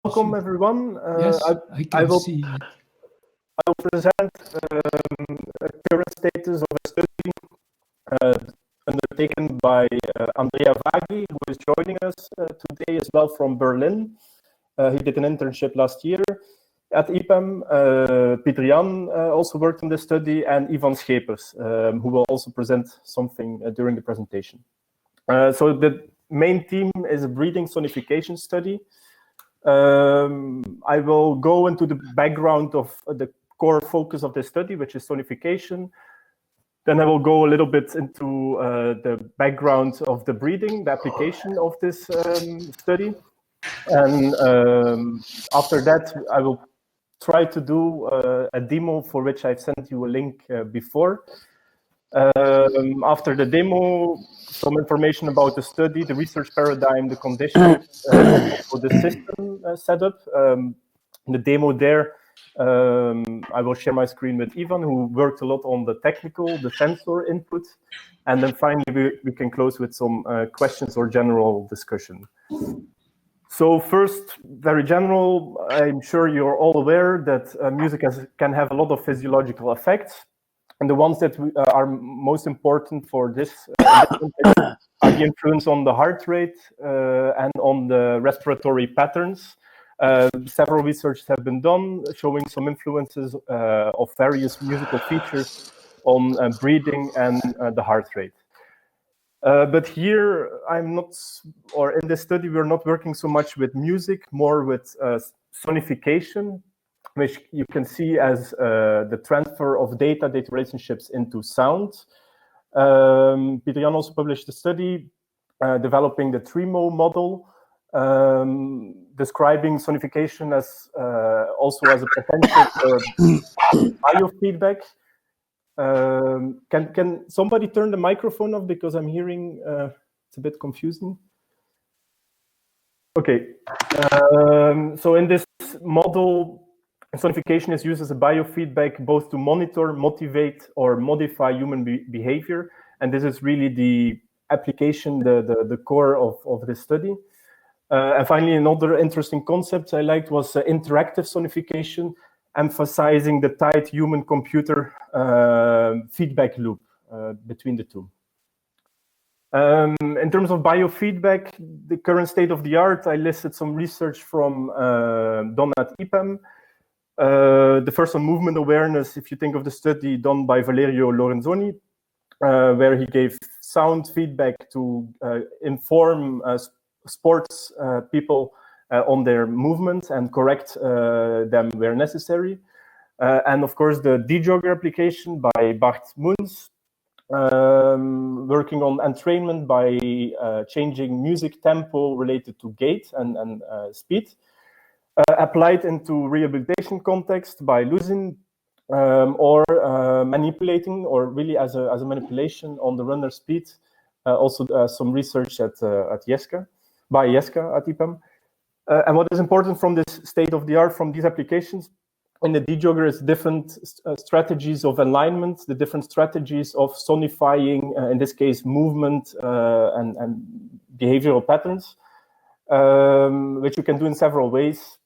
Welcome everyone. Yes, I will see it. I will present a current status of a study undertaken by Andrea Vaghi, who is joining us today as well from Berlin. He did an internship last year at IPEM. Pieter Jan also worked on this study, and Ivan Schepers, who will also present something during the presentation. So the main theme is a breathing sonification study. I will go into the background of the core focus of the study, which is sonification. Then I will go a little bit into the background of the breathing, the application of this study. And after that, I will try to do a demo for which I've sent you a link before. After the demo, some information about the study, the research paradigm, the conditions, also the system setup. In the demo there, I will share my screen with Ivan, who worked a lot on the technical, the sensor input. And then finally, we can close with some questions or general discussion. So first, very general, I'm sure you're all aware that music can have a lot of physiological effects. And the ones that are most important for this are the influence on the heart rate and on the respiratory patterns. Several research have been done showing some influences of various musical features on breathing and the heart rate. But here I'm not, or in this study, we're not working so much with music, more with sonification, which you can see as the transfer of data relationships into sound. Pieter Jan also published a study developing the Tremo model, describing sonification as also as a potential for biofeedback. Can somebody turn the microphone off because I'm hearing it's a bit confusing. Okay, so in this model, sonification is used as a biofeedback both to monitor, motivate, or modify human behavior. And this is really the application, the core of this study. And finally, another interesting concept I liked was interactive sonification, emphasizing the tight human-computer feedback loop between the two. In terms of biofeedback, the current state of the art, I listed some research from done at IPEM. The first on movement awareness, if you think of the study done by Valerio Lorenzoni, where he gave sound feedback to inform sports people on their movement and correct them where necessary. And of course, the D-Jogger application by Bart Moens, working on entrainment by changing music tempo related to gait and speed. Applied into rehabilitation context by Luzin, or manipulating, or really as a manipulation on the runner speed. Also some research at Jeska, by Jeska at IPEM. And what is important from this state of the art, from these applications, in the D-Jogger is different strategies of alignment, the different strategies of sonifying, in this case, movement and behavioral patterns, which you can do in several ways.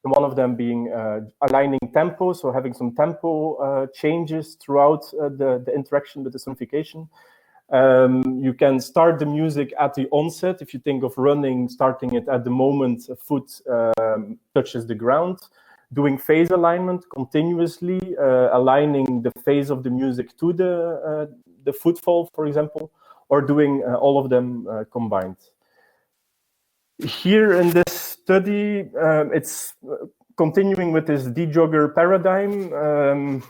One of them being aligning tempo, so having some tempo changes throughout the interaction with the sonification. You can start the music at the onset. If you think of running, starting it at the moment a foot touches the ground. Doing phase alignment continuously, aligning the phase of the music to the footfall, for example, or doing all of them combined. Here in this study, it's continuing with this D-Jogger paradigm,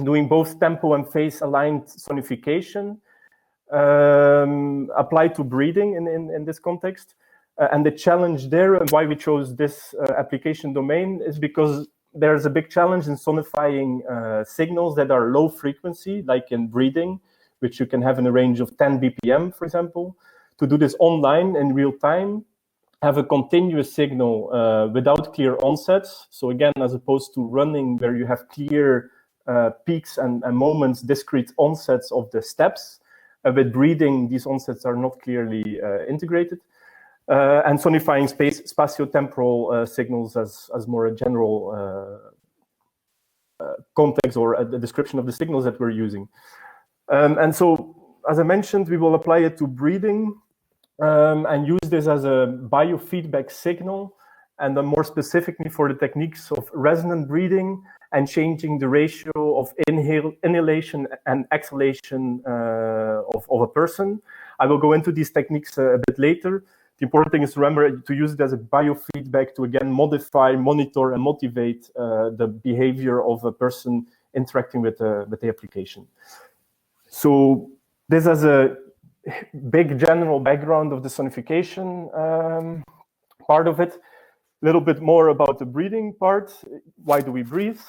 doing both tempo and phase aligned sonification, applied to breathing in this context. And the challenge there, and why we chose this application domain, is because there's a big challenge in sonifying signals that are low frequency, like in breathing, which you can have in a range of 10 BPM, for example. To do this online in real time, have a continuous signal without clear onsets. So again, as opposed to running where you have clear peaks and moments, discrete onsets of the steps. With breathing, these onsets are not clearly integrated. and sonifying spatio-temporal signals as more a general context or a description of the signals that we're using. And so, as I mentioned, we will apply it to breathing and use this as a biofeedback signal, and then more specifically for the techniques of resonant breathing and changing the ratio of inhalation and exhalation of a person. I will go into these techniques a bit later. The important thing is to remember to use it as a biofeedback to, again, modify, monitor, and motivate the behavior of a person interacting with the application. So this has a big general background of the sonification part of it. A little bit more about the breathing part. Why do we breathe?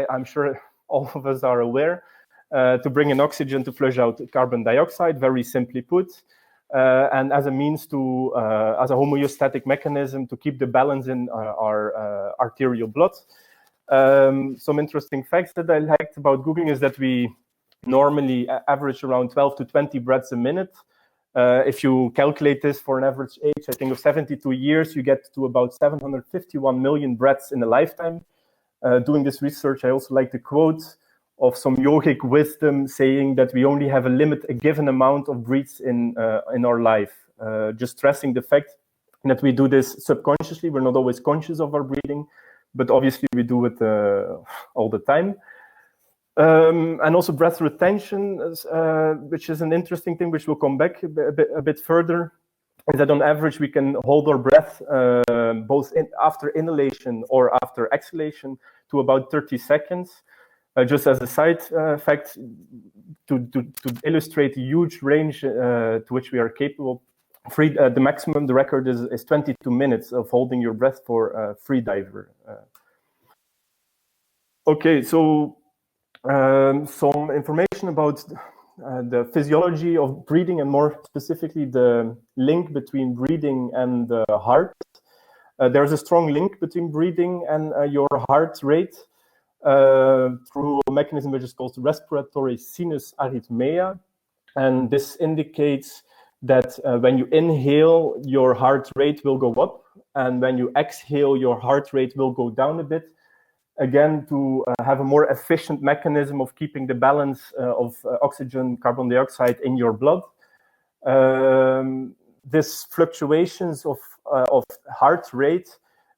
I'm sure all of us are aware. To bring in oxygen to flush out carbon dioxide, very simply put. And as a means to, as a homeostatic mechanism to keep the balance in our arterial blood. Some interesting facts that I liked about Googling is that we normally average around 12 to 20 breaths a minute. If you calculate this for an average age, I think of 72 years, you get to about 751 million breaths in a lifetime. Doing this research, I also like the quote of some yogic wisdom saying that we only have a given amount of breaths in our life. Just stressing the fact that we do this subconsciously. We're not always conscious of our breathing, but obviously we do it all the time. And also breath retention, which is an interesting thing, which will come back a bit further, is that on average we can hold our breath both after inhalation or after exhalation to about 30 seconds. Just as a side fact, to illustrate the huge range to which we are capable, the maximum, the record is 22 minutes of holding your breath for a free diver. Okay, so some information about the physiology of breathing, and more specifically the link between breathing and the heart. There's a strong link between breathing and your heart rate. Through a mechanism which is called respiratory sinus arrhythmia. And this indicates that when you inhale, your heart rate will go up, and when you exhale, your heart rate will go down a bit, again, to have a more efficient mechanism of keeping the balance of oxygen, carbon dioxide in your blood. This fluctuations of heart rate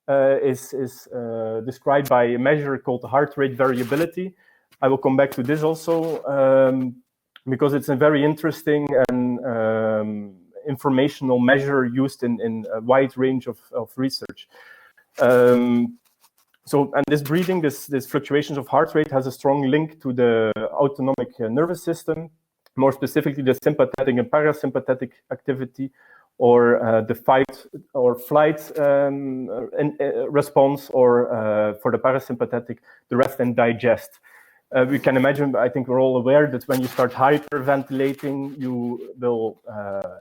is described by a measure called heart rate variability. I will come back to this also because it's a very interesting and informational measure used in a wide range of research. And this breathing, this fluctuations of heart rate has a strong link to the autonomic nervous system, more specifically the sympathetic and parasympathetic activity, or the fight or flight response, or for the parasympathetic, the rest and digest. We can imagine, I think we're all aware that when you start hyperventilating, you will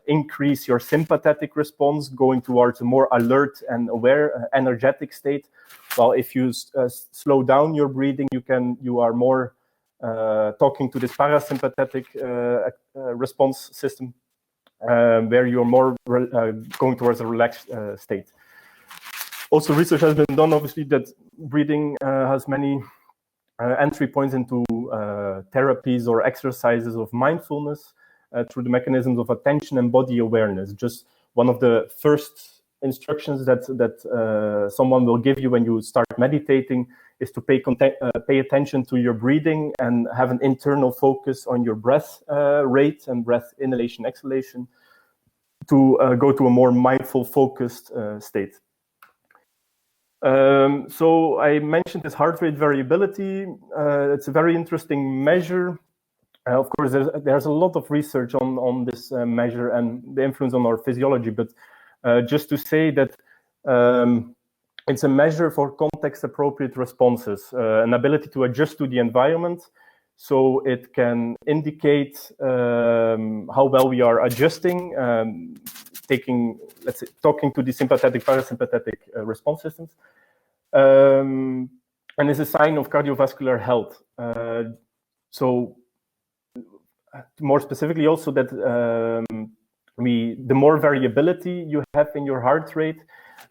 increase your sympathetic response, going towards a more alert and aware, energetic state. While if you slow down your breathing, you are more talking to this parasympathetic response system, where you're more going towards a relaxed state. Also, research has been done, obviously, that breathing has many entry points into therapies or exercises of mindfulness through the mechanisms of attention and body awareness. Just one of the first instructions that someone will give you when you start meditating is to pay attention to your breathing and have an internal focus on your breath rate and breath inhalation, exhalation, to go to a more mindful, focused state. So I mentioned this heart rate variability. It's a very interesting measure. Of course, there's a lot of research on this measure and the influence on our physiology, but just to say that it's a measure for context-appropriate responses, an ability to adjust to the environment. So it can indicate how well we are adjusting, talking to the sympathetic, parasympathetic response systems. And is a sign of cardiovascular health. So more specifically also that the more variability you have in your heart rate,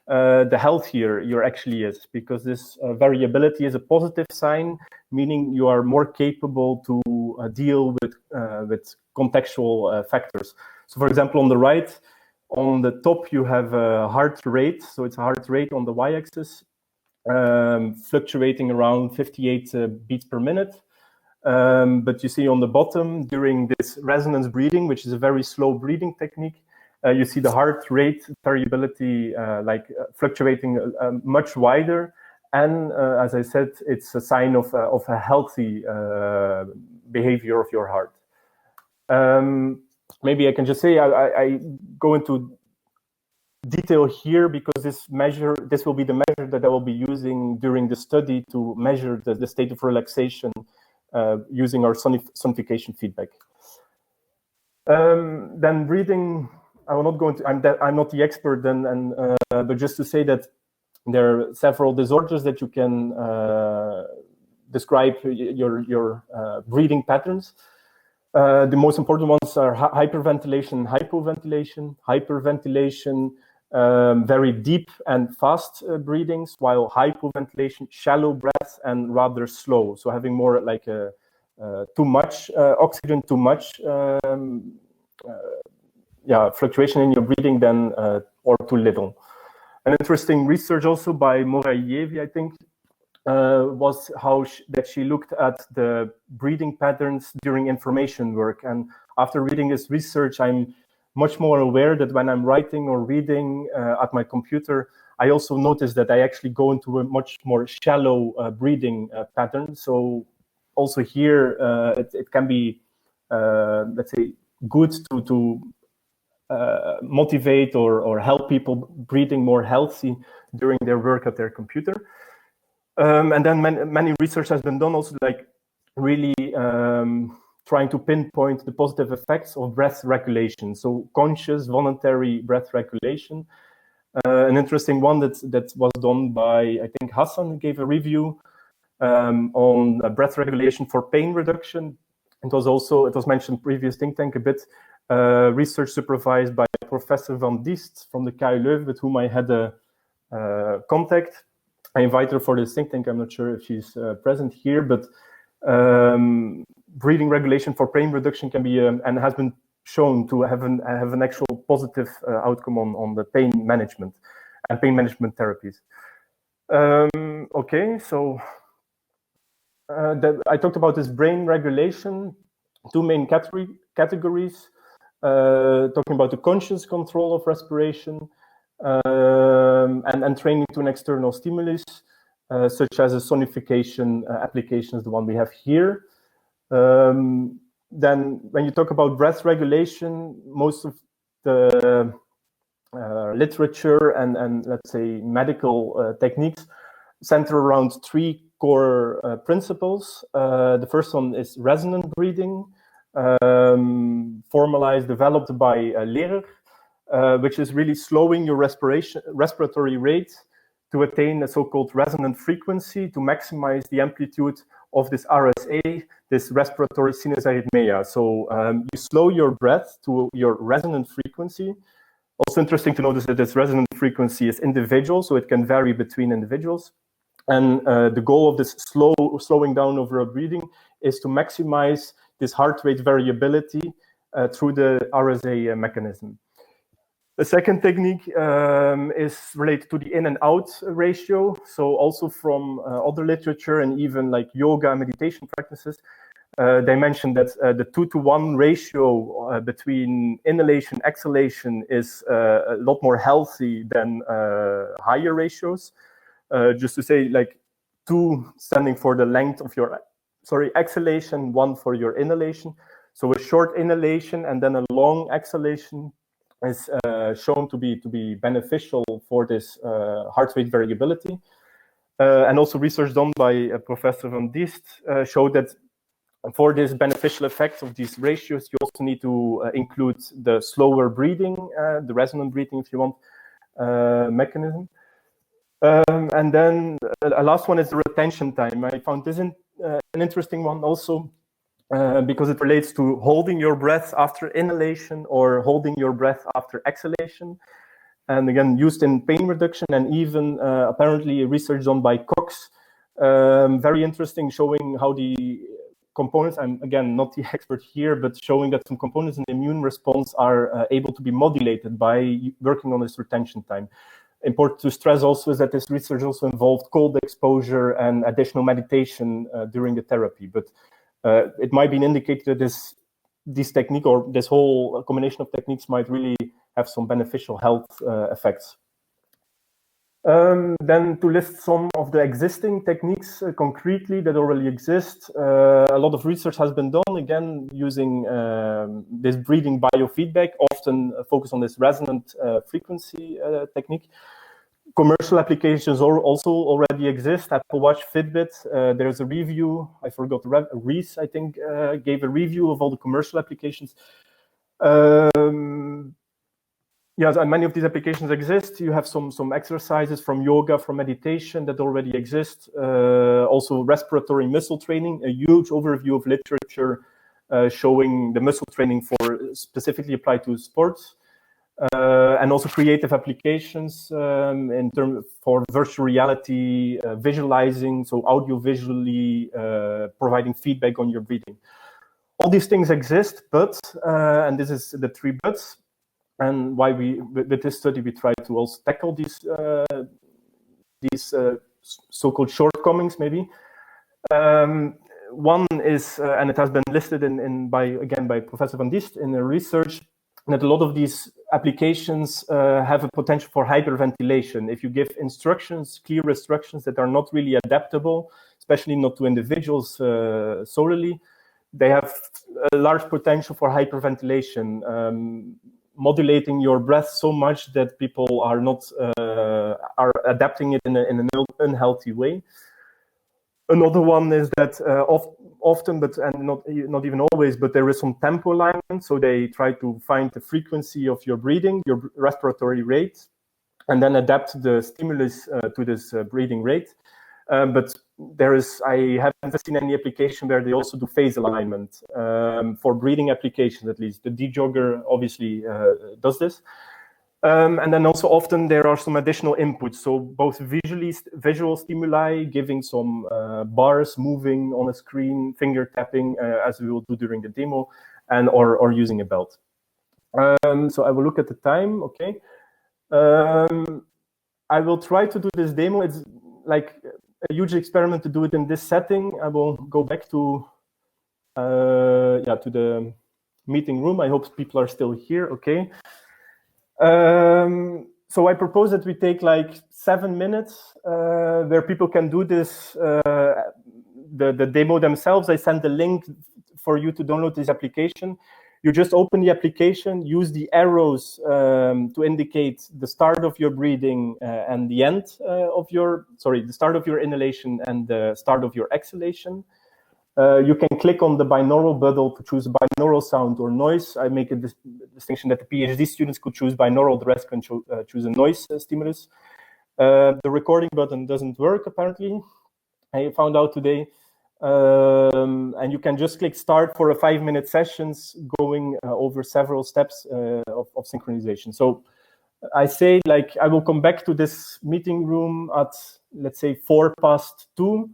the healthier you actually is, because this variability is a positive sign, meaning you are more capable to deal with contextual factors. So, for example, on the right, on the top, you have a heart rate. So it's a heart rate on the y-axis, fluctuating around 58 beats per minute. But you see on the bottom, during this resonance breathing, which is a very slow breathing technique, you see the heart rate variability fluctuating much wider. And as I said, it's a sign of a healthy behavior of your heart. Maybe I can just say I go into detail here because this will be the measure that I will be using during the study to measure the state of relaxation using our sonification feedback. Then breathing, I will not go into. I'm not the expert, but just to say that there are several disorders that you can describe your breathing patterns. The most important ones are hyperventilation and hypoventilation. Hyperventilation, very deep and fast breathings, while hypoventilation, shallow breath and rather slow. So having more like too much oxygen, too much fluctuation in your breathing than or too little. An interesting research also by Morayevi, I think, was how she looked at the breathing patterns during information work. And after reading this research, I'm much more aware that when I'm writing or reading at my computer, I also notice that I actually go into a much more shallow breathing pattern. So also here, it can be, let's say, good to motivate or help people breathing more healthy during their work at their computer. And then many research has been done also, like really trying to pinpoint the positive effects of breath regulation. So conscious, voluntary breath regulation. An interesting one that was done by, I think Hassan gave a review on breath regulation for pain reduction. It was mentioned previous think tank a bit. Research supervised by Professor Van Diest from the KU Leuven, with whom I had a contact. I invite her for this think tank. I'm not sure if she's present here, but breathing regulation for pain reduction can be and has been shown to have an actual positive outcome on the pain management and pain management therapies. Okay, so I talked about this brain regulation, two main categories, talking about the conscious control of respiration, and training to an external stimulus, such as a sonification application is the one we have here. Then when you talk about breath regulation, most of the literature and let's say medical techniques center around three core principles. The first one is resonant breathing, developed by Lehrer, which is really slowing your respiratory rate to attain a so-called resonant frequency to maximize the amplitude of this RSA, this respiratory sinusarrhythmia. So you slow your breath to your resonant frequency. Also interesting to notice that this resonant frequency is individual, so it can vary between individuals. And the goal of this slowing down of your breathing is to maximize this heart rate variability through the RSA mechanism. The second technique is related to the in and out ratio. So also from other literature and even like yoga and meditation practices, they mentioned that the 2-to-1 ratio between inhalation and exhalation is a lot more healthy than higher ratios. Just to say, like 2 standing for the length of your exhalation, 1 for your inhalation. So a short inhalation and then a long exhalation is shown to be beneficial for this heart rate variability. And also research done by Professor Van Diest showed that for this beneficial effect of these ratios, you also need to include the slower breathing, the resonant breathing, if you want, mechanism. And then a last one is the retention time. I found this an interesting one also. because it relates to holding your breath after inhalation or holding your breath after exhalation. And again, used in pain reduction, and even apparently research done by Cox. Very interesting, showing how the components, I'm again not the expert here, but showing that some components in the immune response are able to be modulated by working on this retention time. Important to stress also is that this research also involved cold exposure and additional meditation during the therapy. But it might be an indicator that this technique or this whole combination of techniques might really have some beneficial health effects. Then to list some of the existing techniques concretely that already exist, a lot of research has been done, again, using this breathing biofeedback, often focused on this resonant frequency technique. Commercial applications also already exist. Apple Watch, Fitbit. There's a review. I forgot. Reese, I think, gave a review of all the commercial applications. Yes, and many of these applications exist. You have some exercises from yoga, from meditation that already exist. Also, respiratory muscle training. A huge overview of literature showing the muscle training for specifically applied to sports. And also creative applications in terms for virtual reality, visualizing, so audio visually providing feedback on your breathing. All these things exist, but, and this is the three buts, and why with this study, we try to also tackle these so-called shortcomings, maybe. One is, and it has been listed by Professor Van Diest in the research, that a lot of these applications have a potential for hyperventilation. If you give instructions, clear instructions that are not really adaptable, especially not to individuals solely, they have a large potential for hyperventilation, modulating your breath so much that people are not are adapting it in an unhealthy way. Another one is that often, but and not even always, but there is some tempo alignment. So they try to find the frequency of your breathing, your respiratory rate, and then adapt the stimulus to this breathing rate. But I haven't seen any application where they also do phase alignment for breathing applications, at least. The D-Jogger obviously does this. And then also often there are some additional inputs. So both visual stimuli, giving some bars moving on a screen, finger tapping, as we will do during the demo, and or using a belt. So I will look at the time, okay. I will try to do this demo. It's like a huge experiment to do it in this setting. I will go back to the meeting room. I hope people are still here, okay. So I propose that we take like 7 minutes where people can do this, the demo themselves. I send the link for you to download this application. You just open the application, use the arrows to indicate the start of your breathing and the end the start of your inhalation and the start of your exhalation. You can click on the binaural button to choose binaural sound or noise. I make a distinction that the PhD students could choose binaural, the rest can choose a noise stimulus. The recording button doesn't work, apparently. I found out today. And you can just click start for a 5-minute sessions going over several steps of synchronization. So I say, like, I will come back to this meeting room at, let's say, 2:04.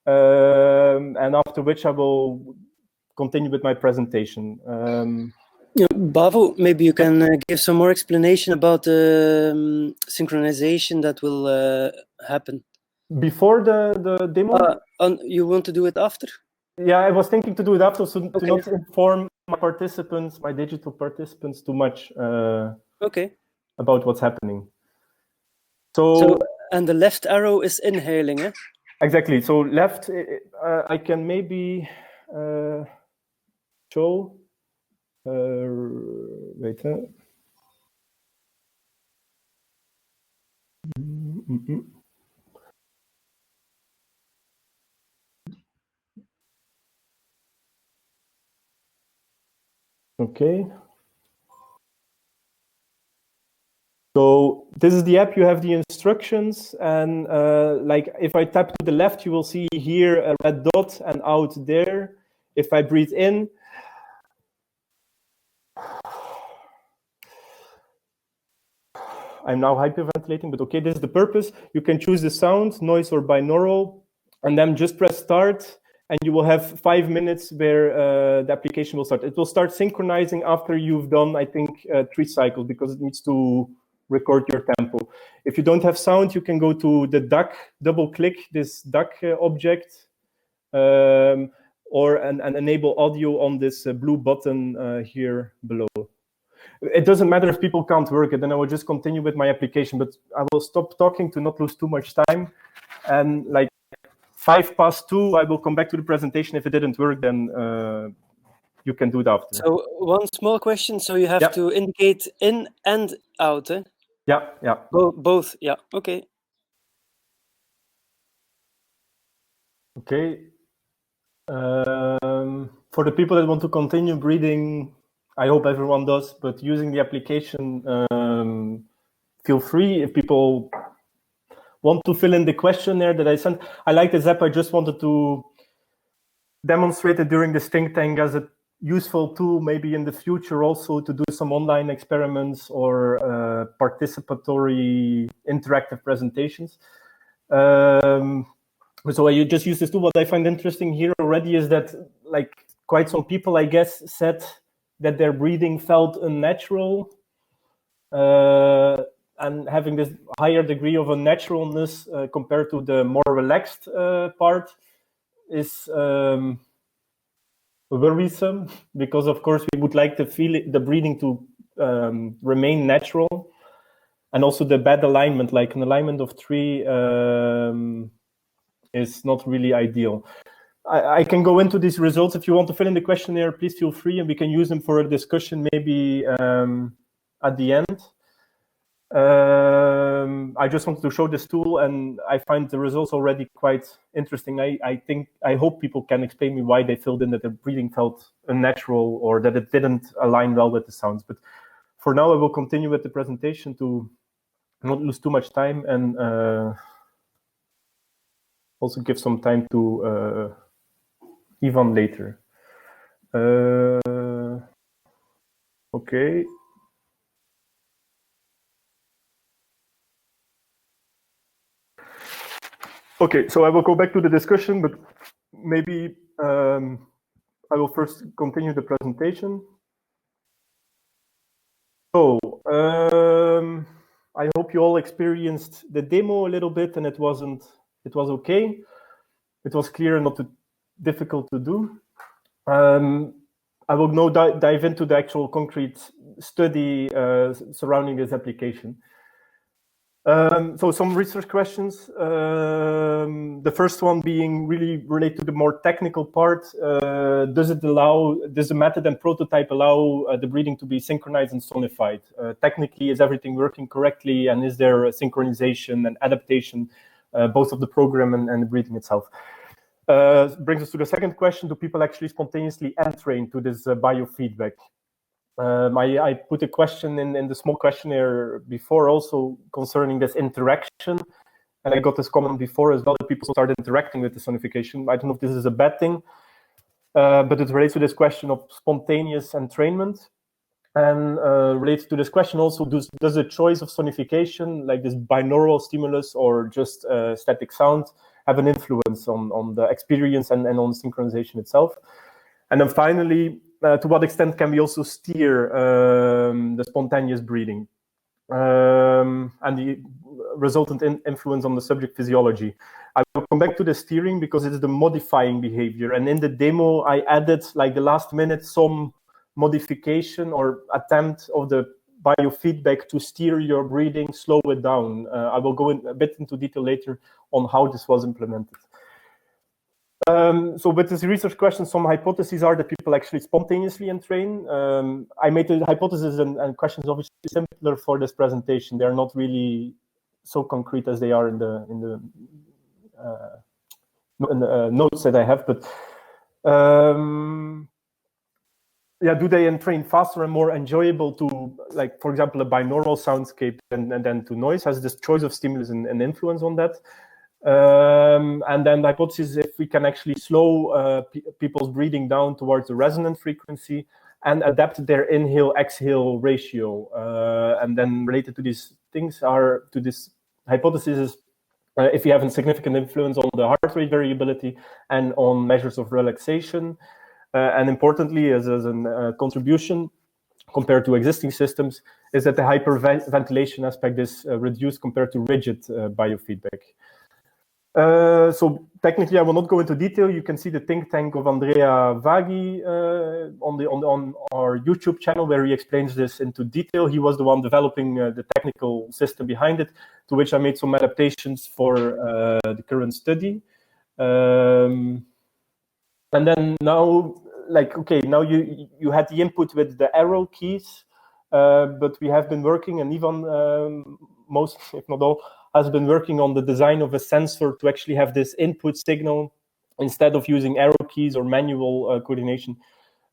And after which I will continue with my presentation. Bavo, maybe you can give some more explanation about the synchronization that will happen. Before the demo? You want to do it after? Yeah, I was thinking to do it after, so to not inform my participants, my digital participants, too much about what's happening. So and the left arrow is inhaling, eh? Exactly. So left, I can maybe show. Wait. Okay. So this is the app. You have the instructions, and like if I tap to the left, you will see here a red dot, and out there If I breathe in, I'm now hyperventilating, but okay, this is the purpose. You can choose the sound, noise, or binaural, and then just press start, and you will have 5 minutes where the application will start. It will start synchronizing after you've done, I think, 3 cycles, because it needs to record your tempo. If you don't have sound, you can go to the DAC, double-click this DAC object, or enable audio on this blue button here below. It doesn't matter if people can't work it, then I will just continue with my application, but I will stop talking to not lose too much time. And like 2:05, I will come back to the presentation. If it didn't work, then you can do it after. So one small question. So you have to indicate in and out, eh? Yeah. Both, yeah, okay. Okay. For the people that want to continue breathing, I hope everyone does, but using the application, feel free. If people want to fill in the questionnaire that I sent, I like this app. I just wanted to demonstrate it during this think tank as a useful tool, maybe in the future also to do some online experiments or participatory interactive presentations. So I just use this tool. What I find interesting here already is that like quite some people, I guess, said that their breathing felt unnatural, and having this higher degree of unnaturalness compared to the more relaxed part is worrisome, because of course we would like to feel the breathing to remain natural, and also the bad alignment, like an alignment of 3, is not really ideal. I can go into these results. If you want to fill in the questionnaire, please feel free, and we can use them for a discussion maybe at the end. I just wanted to show this tool, and I find the results already quite interesting. I hope people can explain me why they filled in that their breathing felt unnatural or that it didn't align well with the sounds. But for now, I will continue with the presentation to not lose too much time, and also give some time to Ivan later. Okay. Okay, so I will go back to the discussion, but maybe I will first continue the presentation. So I hope you all experienced the demo a little bit, and it was okay. It was clear and not too difficult to do. I will now dive into the actual concrete study surrounding this application. So some research questions. The first one being really related to the more technical part. Does the method and prototype allow the breathing to be synchronized and sonified? Technically, is everything working correctly, and is there a synchronization and adaptation, both of the program and the breathing itself? Brings us to the second question: do people actually spontaneously entrain to this biofeedback? I put a question in the small questionnaire before also concerning this interaction, and I got this comment before as well, that people start interacting with the sonification. I don't know if this is a bad thing, but it relates to this question of spontaneous entrainment, and relates to this question also, does the choice of sonification, like this binaural stimulus or just static sound, have an influence on the experience and on synchronization itself? And then finally, to what extent can we also steer the spontaneous breathing and the resultant influence on the subject physiology? I will come back to the steering because it is the modifying behavior. And in the demo, I added, like the last minute, some modification or attempt of the biofeedback to steer your breathing, slow it down. I will go a bit into detail later on how this was implemented. So with this research question, some hypotheses are that people actually spontaneously entrain. I made the hypothesis and questions obviously simpler for this presentation. They're not really so concrete as they are in the notes that I have. But yeah, do they entrain faster and more enjoyable to, like, for example, a binaural soundscape and then to noise? Has this choice of stimulus an influence on that? And then the hypothesis is if we can actually slow people's breathing down towards the resonant frequency and adapt their inhale-exhale ratio. And then related to these things are, to this hypothesis is, if you have a significant influence on the heart rate variability and on measures of relaxation. And importantly, as a contribution compared to existing systems, is that the hyperventilation aspect is reduced compared to rigid biofeedback. So technically, I will not go into detail. You can see the think tank of Andrea Vaghi on our YouTube channel, where he explains this into detail. He was the one developing the technical system behind it, to which I made some adaptations for the current study. And then now, like, okay, now you had the input with the arrow keys, but we have been working, and Ivan, most, if not all, has been working on the design of a sensor to actually have this input signal instead of using arrow keys or manual coordination.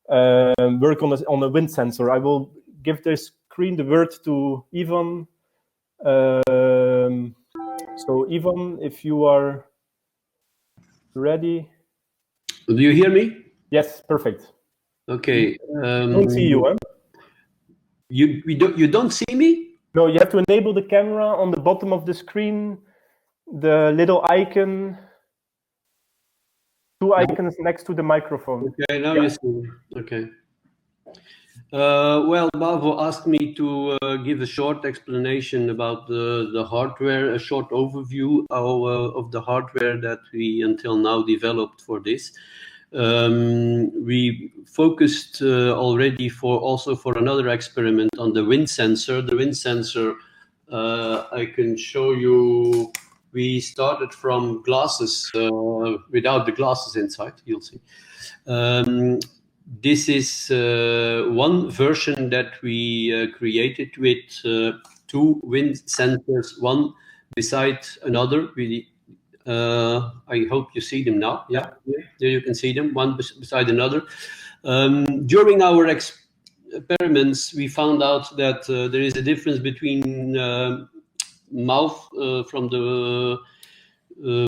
Work on a wind sensor. I will give the screen the word to Ivan. So Ivan, if you are ready. Do you hear me? Yes, perfect. Okay. I don't see you, huh? You don't see me? No, you have to enable the camera on the bottom of the screen. The little icon, two icons next to the microphone. Okay, now you see. Okay. Well, Bavo asked me to give a short explanation about the hardware, a short overview of the hardware that we until now developed for this. We focused already for another experiment on the wind sensor. The wind sensor, I can show you. We started from glasses without the glasses inside. You'll see. This is one version that we created with two wind sensors, one beside another. I hope you see them now. Yeah, there you can see them, one beside another. During our experiments, we found out that there is a difference between mouth from the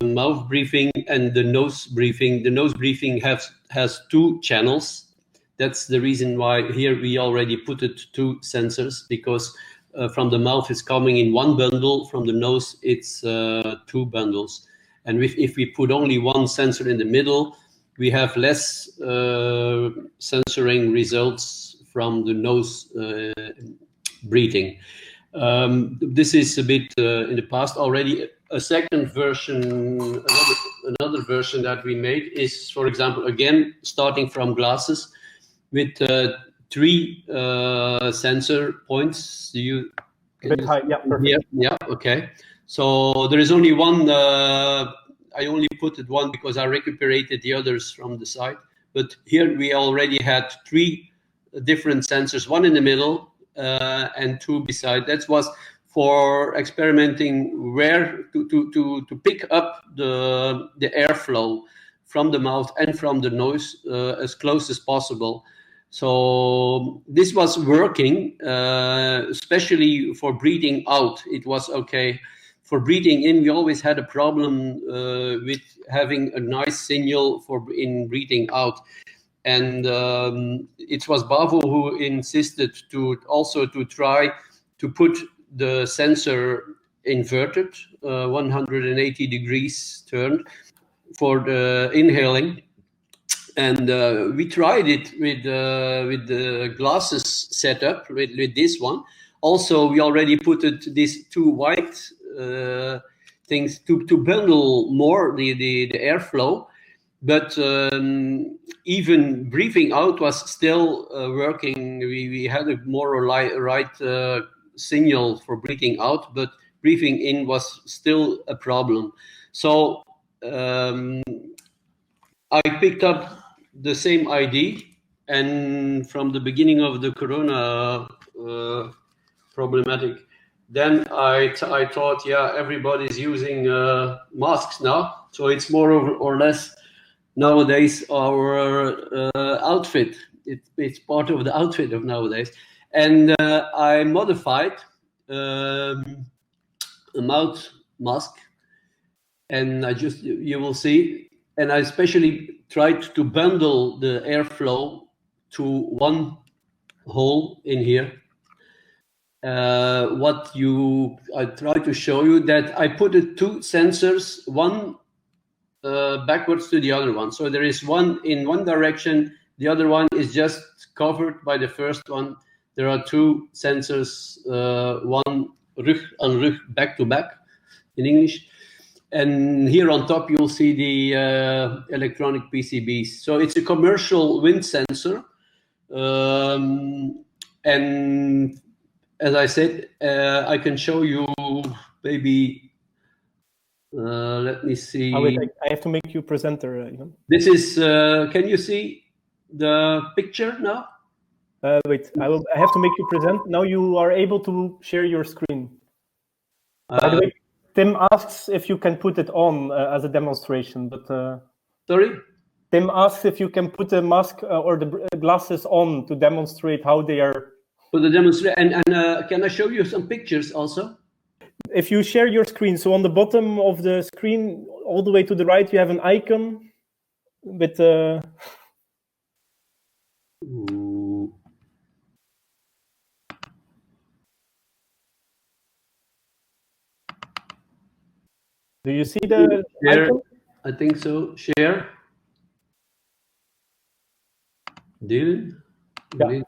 mouth breathing and the nose breathing. The nose breathing has two channels. That's the reason why here we already put it two sensors, because from the mouth it's coming in one bundle, from the nose it's two bundles. And if we put only one sensor in the middle, we have less censoring results from the nose breathing. This is a bit in the past already. A second version, another version that we made is, for example, again, starting from glasses with three sensor points. A bit high, yeah, perfect. Yeah, okay. So there is only one, I only put it one because I recuperated the others from the side. But here we already had three different sensors, one in the middle and two beside. That was for experimenting where to pick up the airflow from the mouth and from the nose as close as possible. So this was working, especially for breathing out. It was okay. For breathing in, we always had a problem with having a nice signal in breathing out. And it was Bavo who insisted to try to put the sensor inverted, 180 degrees turned for the inhaling. And we tried it with the glasses setup with this one. Also, we already put these two white things to bundle more the airflow. But even breathing out was still working. We had a more or right signal for breathing out, but breathing in was still a problem. So I picked up the same idea, and from the beginning of the corona problematic, then I thought, yeah, everybody's using masks now, so it's more or less nowadays our outfit. It's part of the outfit of nowadays. And I modified a mouth mask And you will see, and I especially tried to bundle the airflow to one hole in here. I try to show you that I put two sensors, one backwards to the other one. So there is one in one direction, the other one is just covered by the first one. There are two sensors, one rug and rug back to back in English. And here on top, you'll see the electronic PCBs. So it's a commercial wind sensor. And as I said, I can show you maybe, let me see. Oh, wait, I have to make you presenter. Ivan. This is, can you see the picture now? Wait, I have to make you present. Now you are able to share your screen. By the way, Tim asks if you can put it on as a demonstration, but... Sorry? Tim asks if you can put the mask or the glasses on to demonstrate how they are... For the demonstration, and can I show you some pictures also? If you share your screen, so on the bottom of the screen, all the way to the right, you have an icon with... Do you see the icon? I think so. Share. Deal. Yeah.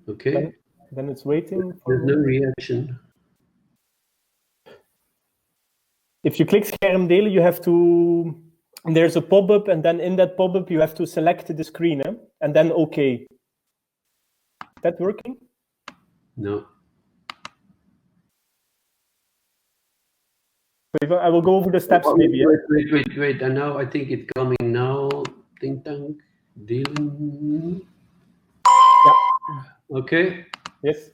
Okay. Then it's waiting. There's no reaction. If you click scherm delen, you have to... There's a pop-up, and then in that pop-up, you have to select the screen, and then OK. That working? No. I will go over the steps maybe. Wait. I know. I think it's coming now. Ding dong. Dealing. Yeah. Okay. Yes.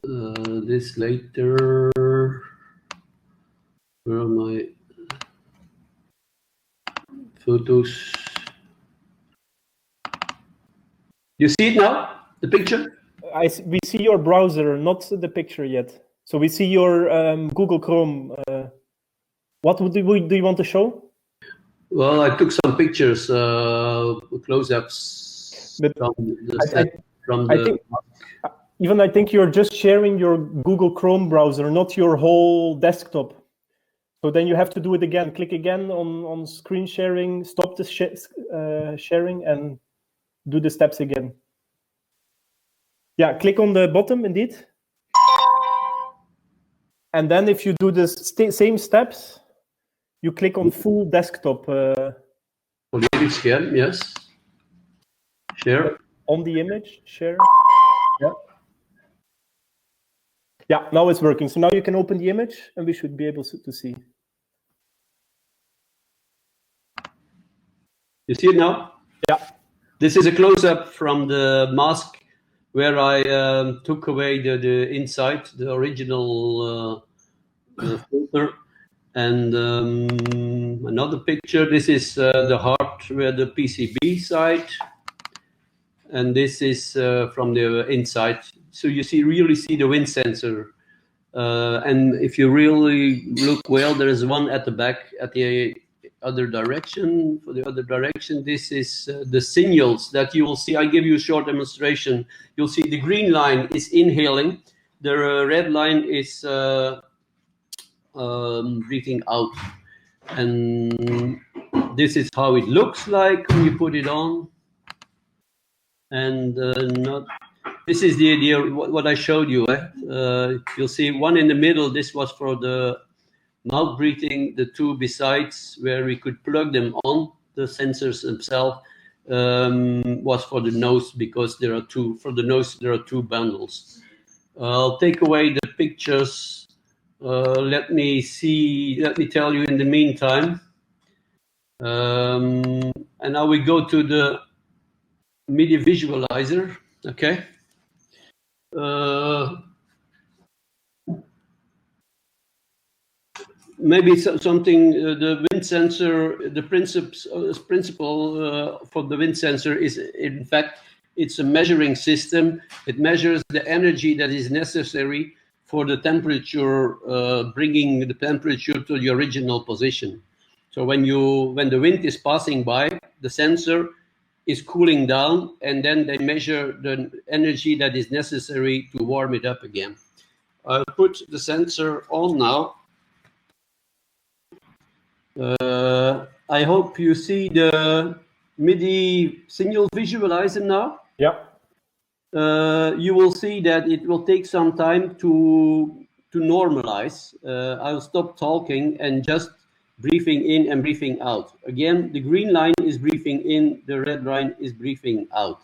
This later. Where are my photos? You see it now? The picture? We see your browser, not the picture yet. So we see your Google Chrome. What do you want to show? Well, I took some pictures, close-ups from the. I think you're just sharing your Google Chrome browser, not your whole desktop. So then you have to do it again. Click again on screen sharing, stop the sharing, and do the steps again. Yeah, click on the bottom indeed. And then if you do the same steps, you click on full desktop. Volledig scherm, yes. Share. On the image, share. Yeah. Yeah, now it's working. So now you can open the image, and we should be able to see. You see it now? Yeah. This is a close-up from the mask where I took away the inside, the original filter. And another picture, this is the hardware, the PCB side. And this is from the inside. So you really see the wind sensor. And if you really look well, there is one at the back at the other direction. For the other direction, this is the signals that you will see. I give you a short demonstration. You'll see the green line is inhaling. The red line is breathing out. And this is how it looks like when you put it on. And this is the idea, what I showed you. You'll see one in the middle. This was for the mouth breathing. The two besides, where we could plug them on, the sensors themselves, was for the nose, because there are two. For the nose, there are two bundles. I'll take away the pictures. Let me tell you in the meantime. And now we go to the media visualizer. Okay. Maybe something, the wind sensor, the principle for the wind sensor is, in fact, it's a measuring system. It measures the energy that is necessary for the temperature, bringing the temperature to the original position. So when the wind is passing by, the sensor is cooling down, and then they measure the energy that is necessary to warm it up again. I'll put the sensor on now. I hope you see the MIDI signal visualizer now. Yeah. You will see that it will take some time to normalize. I'll stop talking and just breathing in and breathing out. Again, the green line is breathing in, the red line is breathing out.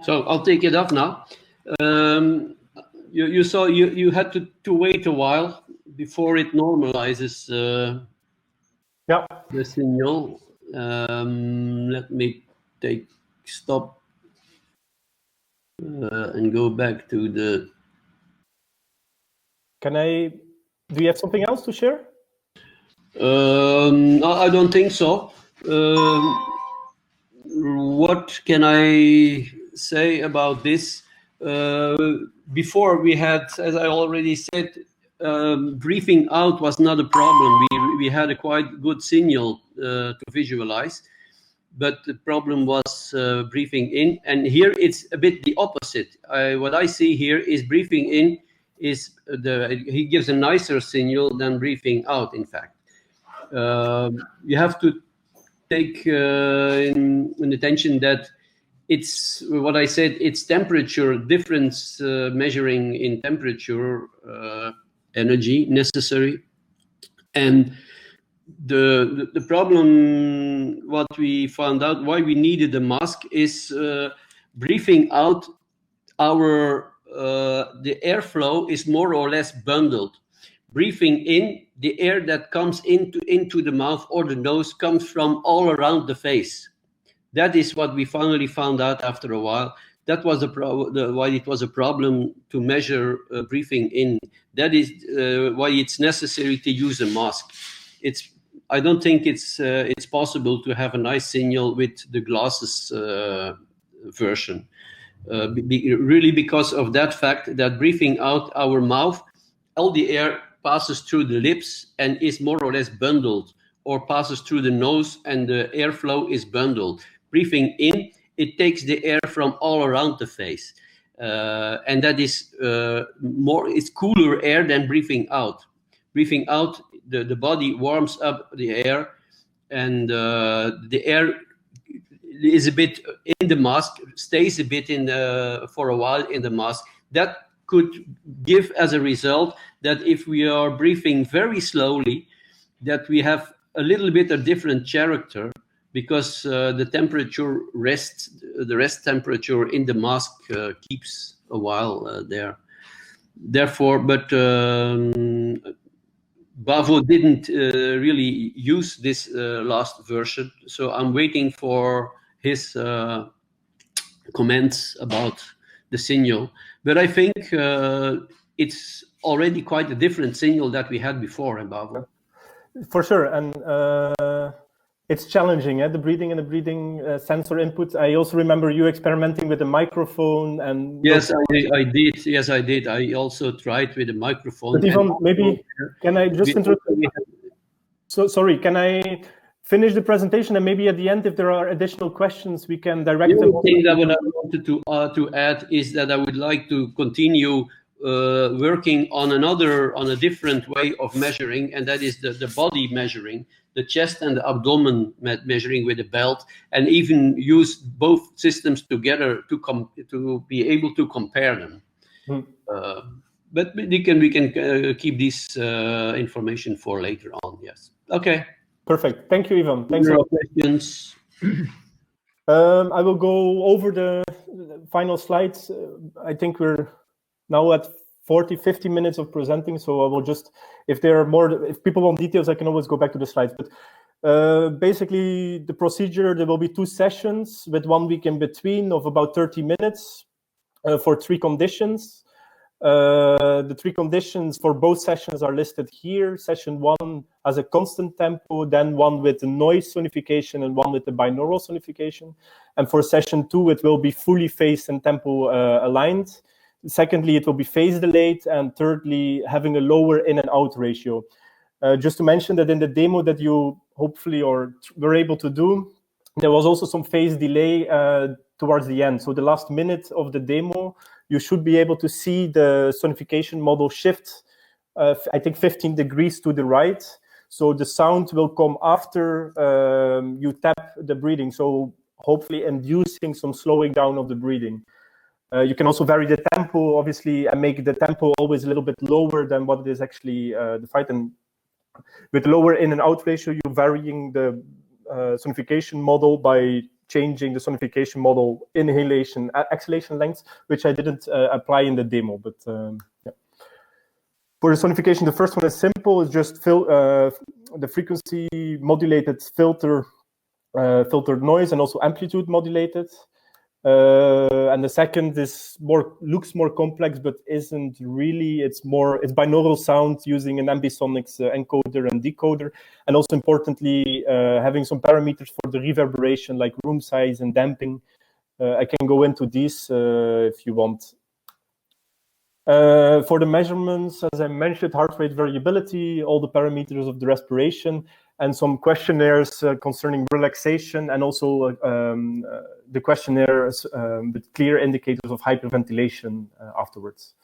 So I'll take it off now. You saw you had to wait a while before it normalizes the signal. Let me stop and go back to the. Do you have something else to share? I don't think so. What can I say about this? Before we had, as I already said, breathing out was not a problem. We had a quite good signal to visualize, but the problem was breathing in. And here it's a bit the opposite. What I see here is breathing in is he gives a nicer signal than breathing out. In fact, you have to take in attention that it's what I said, it's temperature difference, measuring in temperature energy necessary. And the problem, what we found out why we needed a mask is breathing out the airflow is more or less bundled. Breathing in, the air that comes into the mouth or the nose comes from all around the face. That is what we finally found out after a while. That was why it was a problem to measure breathing in. That is why it's necessary to use a mask. I don't think it's possible to have a nice signal with the glasses version. Really because of that fact that breathing out our mouth, all the air passes through the lips and is more or less bundled, or passes through the nose and the airflow is bundled. Breathing in, it takes the air from all around the face. And that is it's cooler air than breathing out. Breathing out, the body warms up the air, and the air is a bit in the mask, stays a bit for a while in the mask. That could give as a result that if we are breathing very slowly, that we have a little bit of different character, because the temperature the rest temperature in the mask keeps a while there. Therefore, but Bavo didn't really use this last version, so I'm waiting for his comments about the signal. But I think it's already quite a different signal that we had before in Bavo. For sure, and it's challenging, the breathing and the breathing sensor inputs. I also remember you experimenting with the microphone and. Yes, I did. Yes, I did. I also tried with a microphone. But Ivan, maybe can I just interrupt? So sorry, can I finish the presentation, and maybe at the end, if there are additional questions, we can direct them. The only thing that what I wanted to add is that I would like to continue working on a different way of measuring, and that is the body measuring, the chest and the abdomen measuring with a belt, and even use both systems together to be able to compare them. But we can keep this information for later on. Yes. Okay. Perfect. Thank you, Ivan. Thanks a lot. Questions? I will go over the final slides. I think we're now at 50 minutes of presenting, so I will just, if people want details, I can always go back to the slides. But basically, the procedure, there will be 2 sessions with 1 week in between of about 30 minutes for 3 conditions. The 3 conditions for both sessions are listed here. Session 1 has a constant tempo, then 1 with the noise sonification and 1 with the binaural sonification. And for session 2, it will be fully phase and tempo aligned. Secondly, it will be phase delayed. And thirdly, having a lower in and out ratio. Just to mention that in the demo that you hopefully were able to do, there was also some phase delay towards the end. So the last minute of the demo, you should be able to see the sonification model shift, I think 15 degrees to the right. So the sound will come after you tap the breathing. So hopefully inducing some slowing down of the breathing. You can also vary the tempo, obviously, and make the tempo always a little bit lower than what it is actually defined. And with lower in and out ratio, you're varying the sonification model by changing the sonification model inhalation, exhalation lengths, which I didn't apply in the demo. But yeah. For the sonification, the first one is simple. It's just the frequency modulated filtered noise and also amplitude modulated. And the second is looks more complex, but isn't really. It's binaural sound using an ambisonics encoder and decoder, and also importantly having some parameters for the reverberation like room size and damping. I can go into these if you want. For the measurements, as I mentioned, heart rate variability, all the parameters of the respiration, and some questionnaires concerning relaxation, and also the questionnaires with clear indicators of hyperventilation afterwards.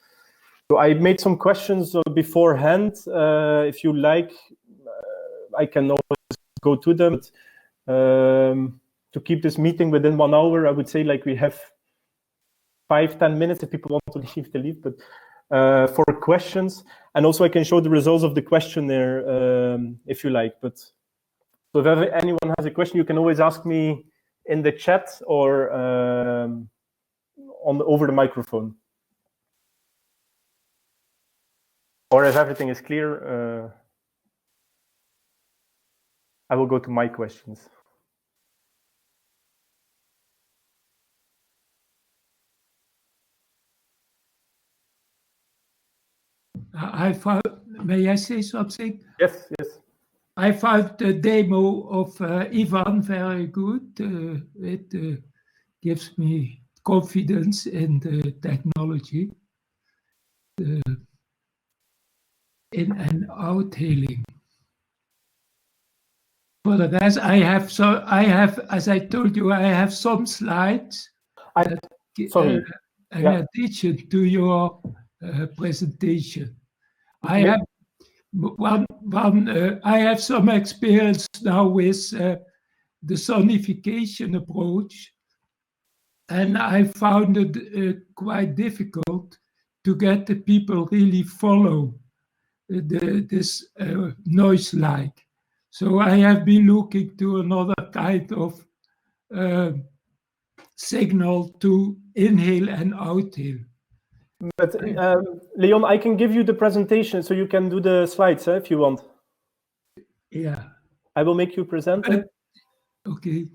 So I made some questions beforehand. If you like, I can always go to them. To keep this meeting within 1 hour, I would say like we have 5-10 minutes if people want to leave, they leave. But for questions, and also I can show the results of the questionnaire if you like. But so if anyone has a question, you can always ask me in the chat or over the microphone. Or if everything is clear, I will go to my questions. May I say something? Yes, yes. I found the demo of Ivan very good. It gives me confidence in the technology. The in and out healing. For the rest, I have, as I told you, I have some slides. Sorry. In addition to your presentation, I have I have some experience now with the sonification approach, and I found it quite difficult to get the people really follow this noise like. So I have been looking to another kind of signal to inhale and outhale. But Leon, I can give you the presentation so you can do the slides if you want. Yeah. I will make you present it. Okay.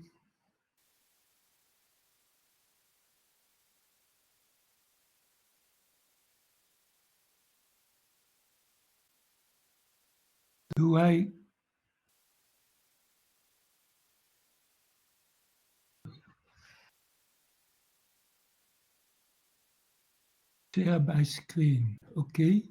Do I? Share my screen, okay?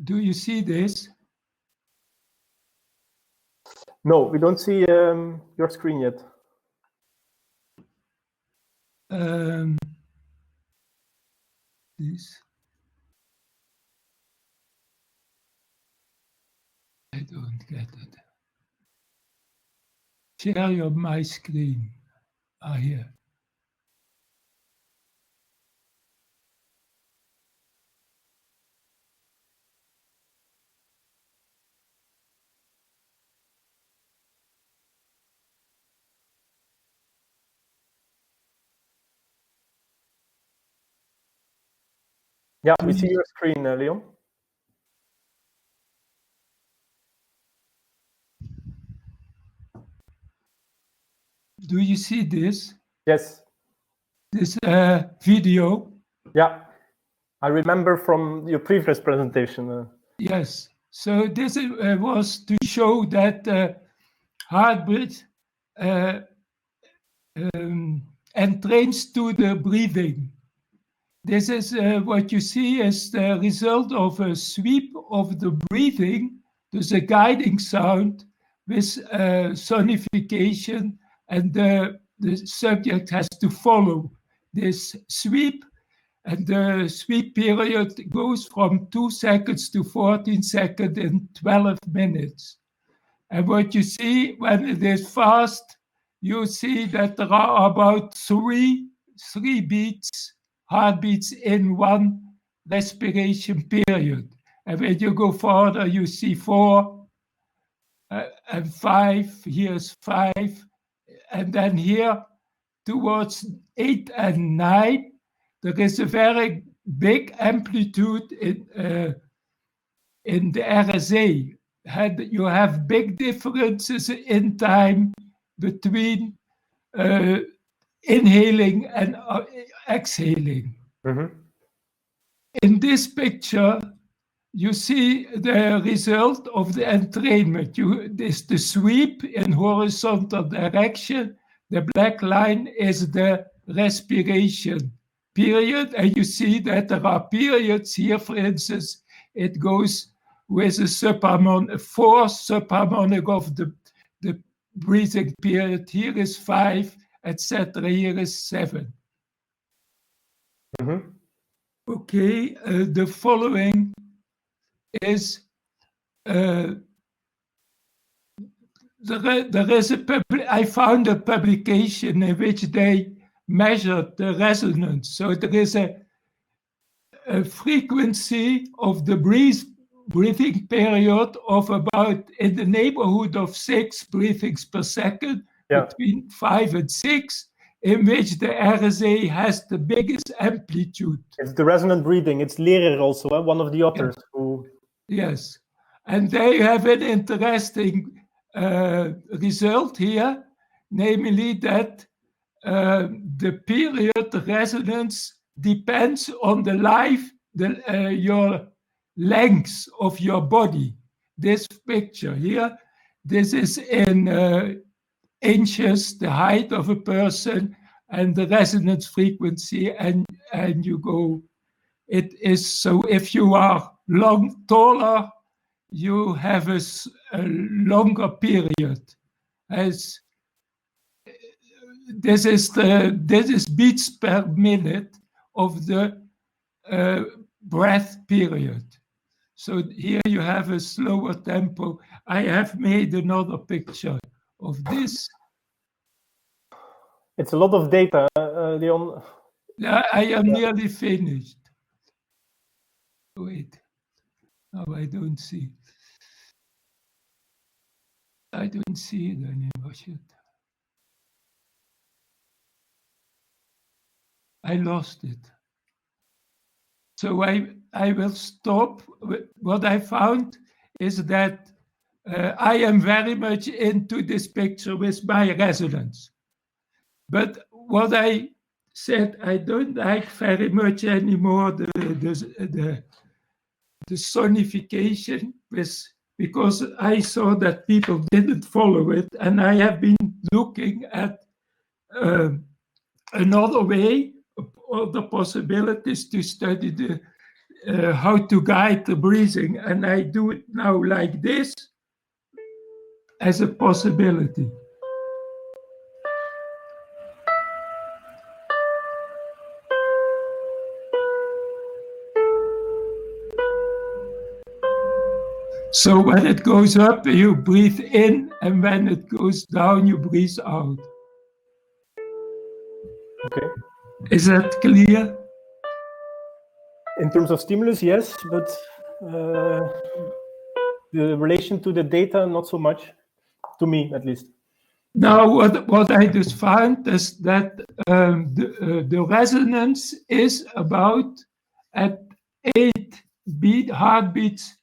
Do you see this? No, we don't see your screen yet. This. I don't get it. Share your my screen. Here. Yeah, we see your screen, Leon. Do you see this? Yes. This video? Yeah, I remember from your previous presentation. Yes. So this was to show that heartbeat entrains to the breathing. This is what you see as the result of a sweep of the breathing, dus a guiding sound with sonification, and the subject has to follow this sweep, and the sweep period goes from 2 seconds to 14 seconds in 12 minutes. And what you see when it is fast, you see that there are about three beats, heartbeats in one respiration period. And when you go further, you see 4 and 5. Here's 5. And then here, towards 8 and 9, there is a very big amplitude in the RSA. You have big differences in time between inhaling and exhaling. Mm-hmm. In this picture, you see the result of the entrainment. This the sweep in horizontal direction. The black line is the respiration period, and you see that there are periods here. For instance, it goes with a fourth subharmonic of the breathing period. Here is 5, etc. Here is 7. Mm-hmm. Okay, the following is there is I found a publication in which they measured the resonance. So there is a frequency of the breathing period of about in the neighborhood of 6 breathings per second, between 5 and 6, in which the RSA has the biggest amplitude. It's the resonant breathing. It's Lehrer also, one of the authors who... Yes, and they have an interesting result here, namely that the period resonance depends on the your length of your body. This picture here, this is in inches, the height of a person, and the resonance frequency, and you go. It is so if you are taller, you have a longer period. As this is beats per minute of the breath period. So here you have a slower tempo. I have made another picture of this. It's a lot of data, Leon. I am nearly finished. Wait. No, I don't see. I don't see it anymore. Shit. I lost it. So I will stop. What I found is that I am very much into this picture with my resonance. But what I said, I don't like very much anymore the sonification because I saw that people didn't follow it, and I have been looking at another way, other possibilities to study how to guide the breathing, and I do it now like this as a possibility. So when it goes up, you breathe in, and when it goes down, you breathe out. Okay. Is that clear? In terms of stimulus, yes, but the relation to the data, not so much, to me at least. Now, what I just found is that the resonance is about at 8 heartbeats,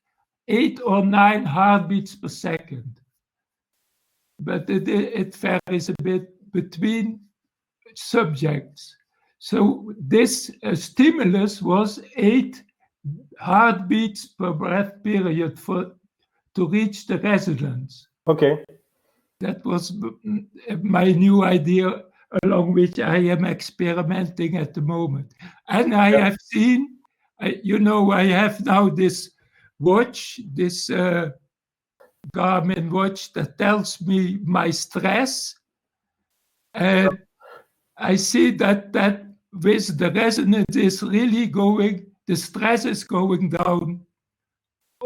8 or 9 heartbeats per second. But it varies a bit between subjects. So this stimulus was 8 heartbeats per breath period to reach the resonance. Okay. That was my new idea, along which I am experimenting at the moment. And I have seen, I have now this watch, this Garmin watch that tells me my stress. And I see that with the resonance is really the stress is going down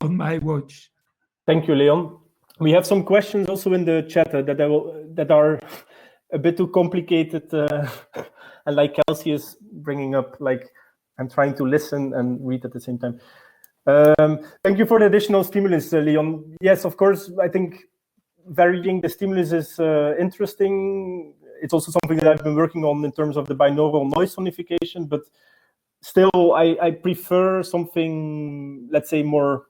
on my watch. Thank you, Leon. We have some questions also in the chat that are a bit too complicated, and like Kelsey is bringing up, like I'm trying to listen and read at the same time. Thank you for the additional stimulus, Leon. Yes, of course, I think varying the stimulus is interesting. It's also something that I've been working on in terms of the binaural noise sonification, but still I prefer something, let's say, more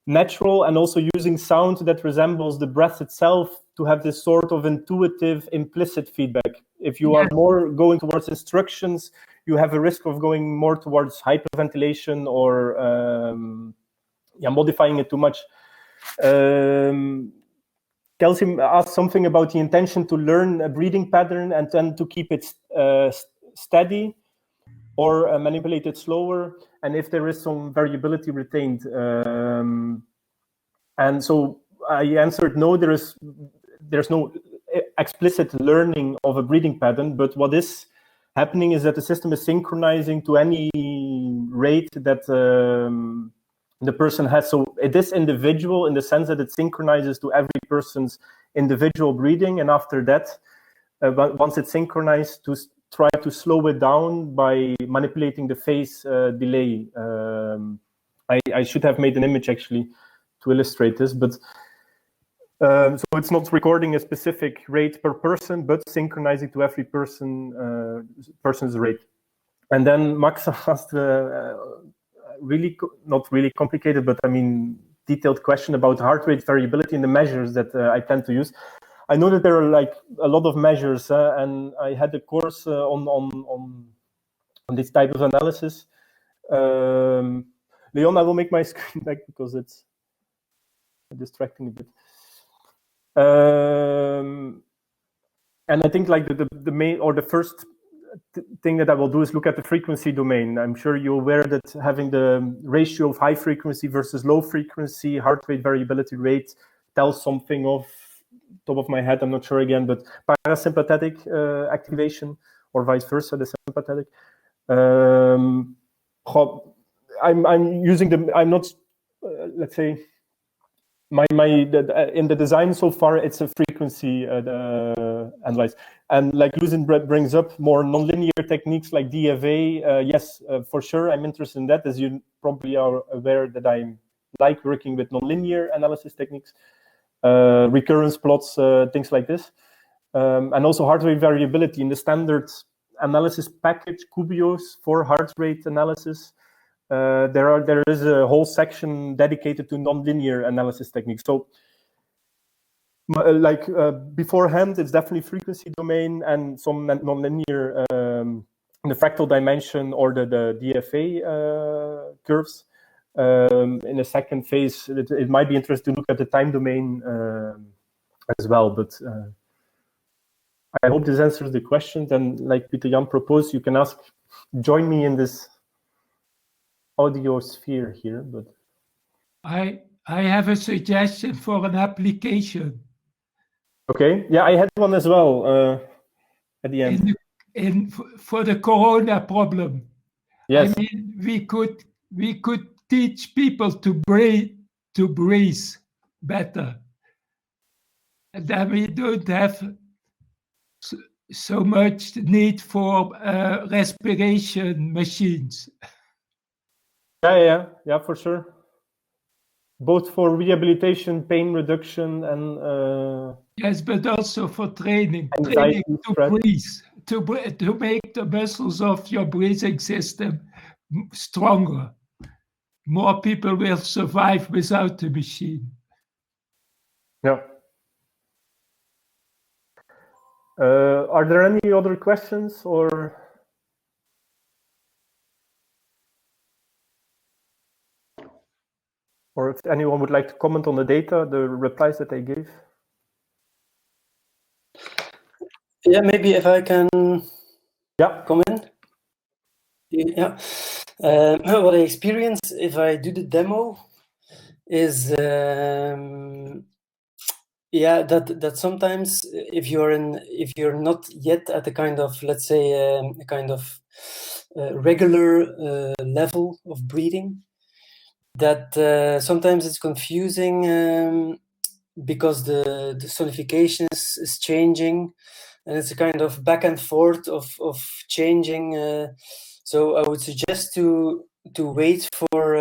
natural, and also using sound that resembles the breath itself to have this sort of intuitive, implicit feedback. If you are more going towards instructions, you have a risk of going more towards hyperventilation or modifying it too much. Kelsey asked something about the intention to learn a breathing pattern and then to keep it steady or manipulate it slower, and if there is some variability retained. And so I answered no, there's no explicit learning of a breathing pattern, but what is happening is that the system is synchronizing to any rate that the person has. So it is individual in the sense that it synchronizes to every person's individual breathing, and after that, once it's synchronized, to try to slow it down by manipulating the phase delay. I should have made an image actually to illustrate this, but so it's not recording a specific rate per person, but synchronizing to every person's rate. And then Max asked not really complicated, but I mean detailed question about heart rate variability and the measures that I plan to use. I know that there are like a lot of measures, and I had a course on this type of analysis. Leon, I will make my screen back because it's distracting a bit. And I think like the main or the first thing that I will do is look at the frequency domain. I'm sure you're aware that having the ratio of high frequency versus low frequency heart rate variability rate tells something of, top of my head, I'm not sure again, but parasympathetic activation or vice versa, the sympathetic. I'm using I'm not, let's say, in the design so far, it's a frequency analyze. And like Luzin brings up more nonlinear techniques like DFA. Yes, for sure, I'm interested in that. As you probably are aware that I like working with nonlinear analysis techniques, recurrence plots, things like this. And also heart rate variability in the standard analysis package, Cubios for heart rate analysis. There is a whole section dedicated to nonlinear analysis techniques. So, beforehand, it's definitely frequency domain and some nonlinear the fractal dimension or the DFA curves. In a second phase, it might be interesting to look at the time domain as well. But I hope this answers the question. And like Peter Jan proposed, you can join me in this audio sphere here, but I have a suggestion for an application. okay. Yeah, I had one as well at the end. For the corona problem. Yes. I mean, we could teach people to breathe better, and then we don't have so much need for respiration machines. Yeah, for sure. Both for rehabilitation, pain reduction, and yes, but also for training anxiety, to stress. breathe, to make the muscles of your breathing system stronger. More people will survive without the machine. Yeah. Are there any other questions or? Or if anyone would like to comment on the data, the replies that I gave? Yeah, maybe if I can come in. Yeah. What I experience if I do the demo is that sometimes if you're not yet at a kind of, let's say, a kind of regular level of breathing, that sometimes it's confusing because the sonification is changing, and it's a kind of back and forth of changing. So I would suggest to wait for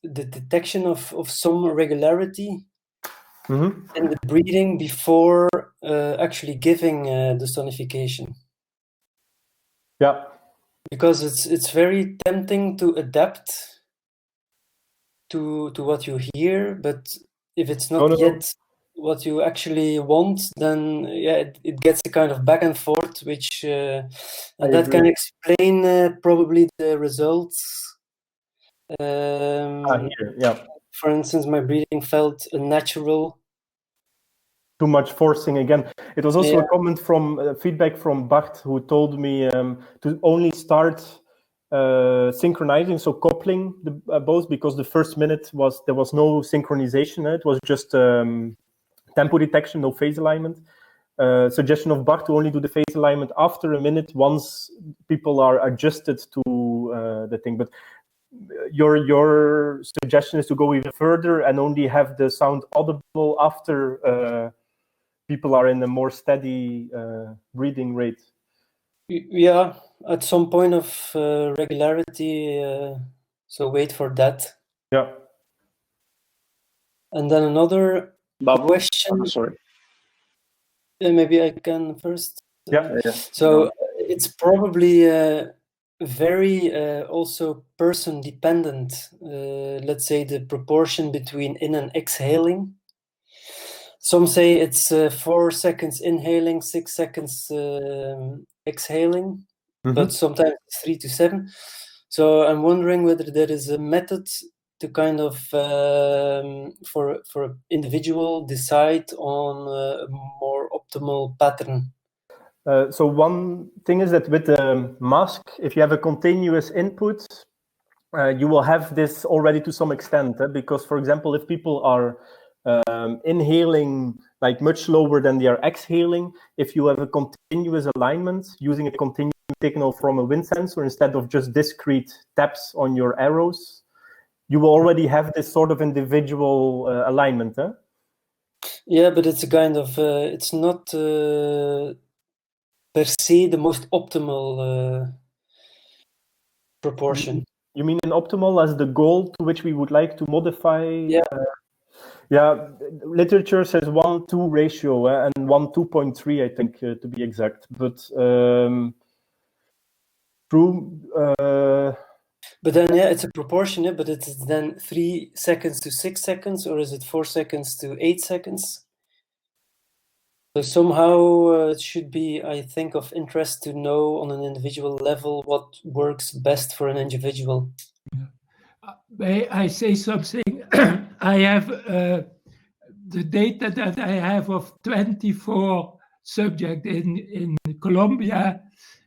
the detection of some regularity in the breathing before actually giving the sonification. Yeah. Because it's very tempting to adapt to what you hear, but if it's not yet what you actually want, then it gets a kind of back and forth, which and that can explain probably the results. Here, yeah. For instance, my breathing felt unnatural. Too much forcing again. It was also a comment from feedback from Bart, who told me to only start synchronizing, so coupling both, because the first minute there was no synchronization. It was just tempo detection, no phase alignment. Suggestion of Bart to only do the phase alignment after a minute once people are adjusted to the thing. But your suggestion is to go even further and only have the sound audible after people are in a more steady breathing rate. Yeah, at some point of regularity, so wait for that. Yeah. And then another question. Sorry. Maybe I can first. Yeah. So it's probably very also person dependent. Let's say the proportion between in and exhaling. Some say it's 4 seconds inhaling, 6 seconds exhaling, but sometimes it's 3 to 7. So I'm wondering whether there is a method to kind of for individual decide on a more optimal pattern. So one thing is that with the mask, if you have a continuous input, you will have this already to some extent, because, for example, if people are inhaling like much slower than they are exhaling, if you have a continuous alignment using a continuous signal from a wind sensor instead of just discrete taps on your arrows, you will already have this sort of individual alignment. Yeah, but it's a kind of it's not per se the most optimal proportion. You mean an optimal as the goal to which we would like to modify? Yeah, literature says 1-2 ratio and 1-2.3, I think, to be exact. But true. But then, it's a proportion, but it's then 3 seconds to 6 seconds, or is it 4 seconds to 8 seconds? So somehow it should be, I think, of interest to know on an individual level what works best for an individual. May I say something? I have the data that I have of 24 subjects in Colombia,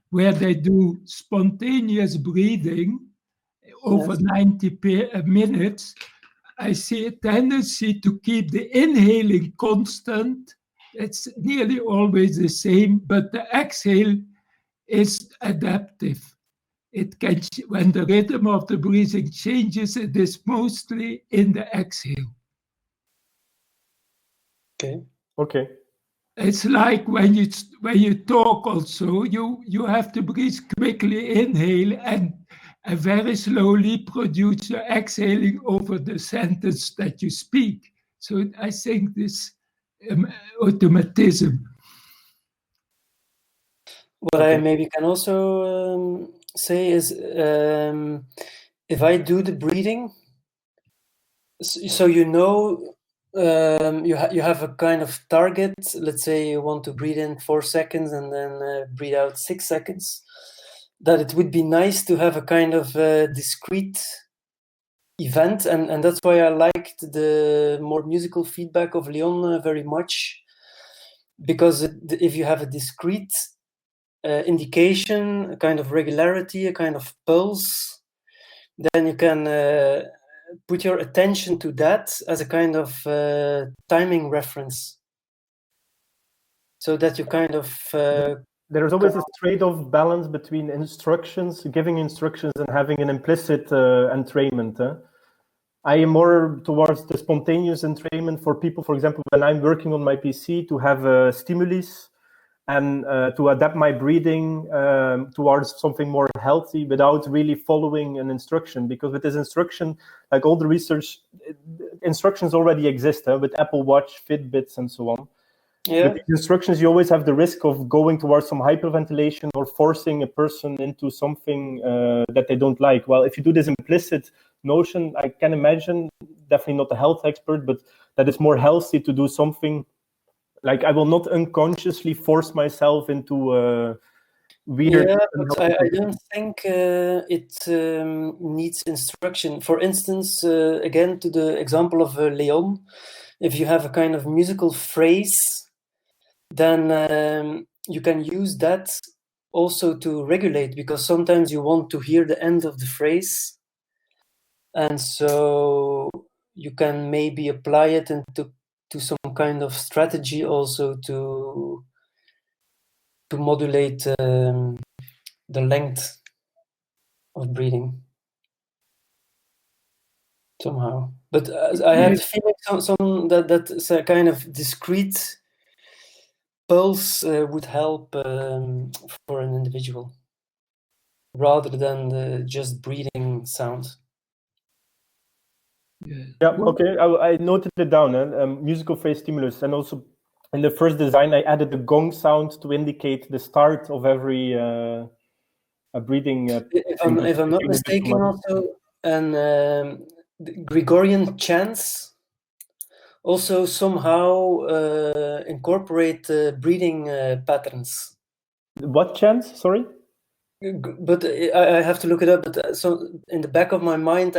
where they do spontaneous breathing over 90 minutes, I see a tendency to keep the inhaling constant. It's nearly always the same, but the exhale is adaptive. It can, when the rhythm of the breathing changes, it is mostly in the exhale. Okay. Okay. It's like when you talk also, you have to breathe quickly, inhale, and very slowly produce your exhaling over the sentence that you speak. So I think this automatism. What I maybe can also say is if I do the breathing, so you know, you have a kind of target. Let's say you want to breathe in 4 seconds and then breathe out 6 seconds. That it would be nice to have a kind of discrete event, and that's why I liked the more musical feedback of Leon very much, because if you have a discrete indication, a kind of regularity, a kind of pulse, then you can put your attention to that as a kind of timing reference, so that you kind of there's always this trade-off balance between instructions, giving instructions, and having an implicit entrainment. I am more towards the spontaneous entrainment for people, for example, when I'm working on my PC, to have a stimulus and to adapt my breathing towards something more healthy without really following an instruction. Because with this instruction, like all the research, instructions already exist with Apple Watch, Fitbits, and so on. Yeah. With these instructions, you always have the risk of going towards some hyperventilation or forcing a person into something that they don't like. Well, if you do this implicit notion, I can imagine, definitely not a health expert, but that it's more healthy to do something like I will not unconsciously force myself into weird. Yeah, but I don't think it needs instruction. For instance, again, to the example of Leon, if you have a kind of musical phrase, then you can use that also to regulate, because sometimes you want to hear the end of the phrase. And so you can maybe apply it into some kind of strategy also to modulate the length of breathing somehow. But I have the feeling some that's a kind of discrete pulse would help for an individual, rather than the just breathing sound. Yeah, okay. I noted it down. Musical phrase stimulus, and also in the first design, I added the gong sound to indicate the start of every breathing. If I'm not mistaken, also, and the Gregorian chants also somehow incorporate breathing patterns. What chants? Sorry. But I have to look it up. But so in the back of my mind,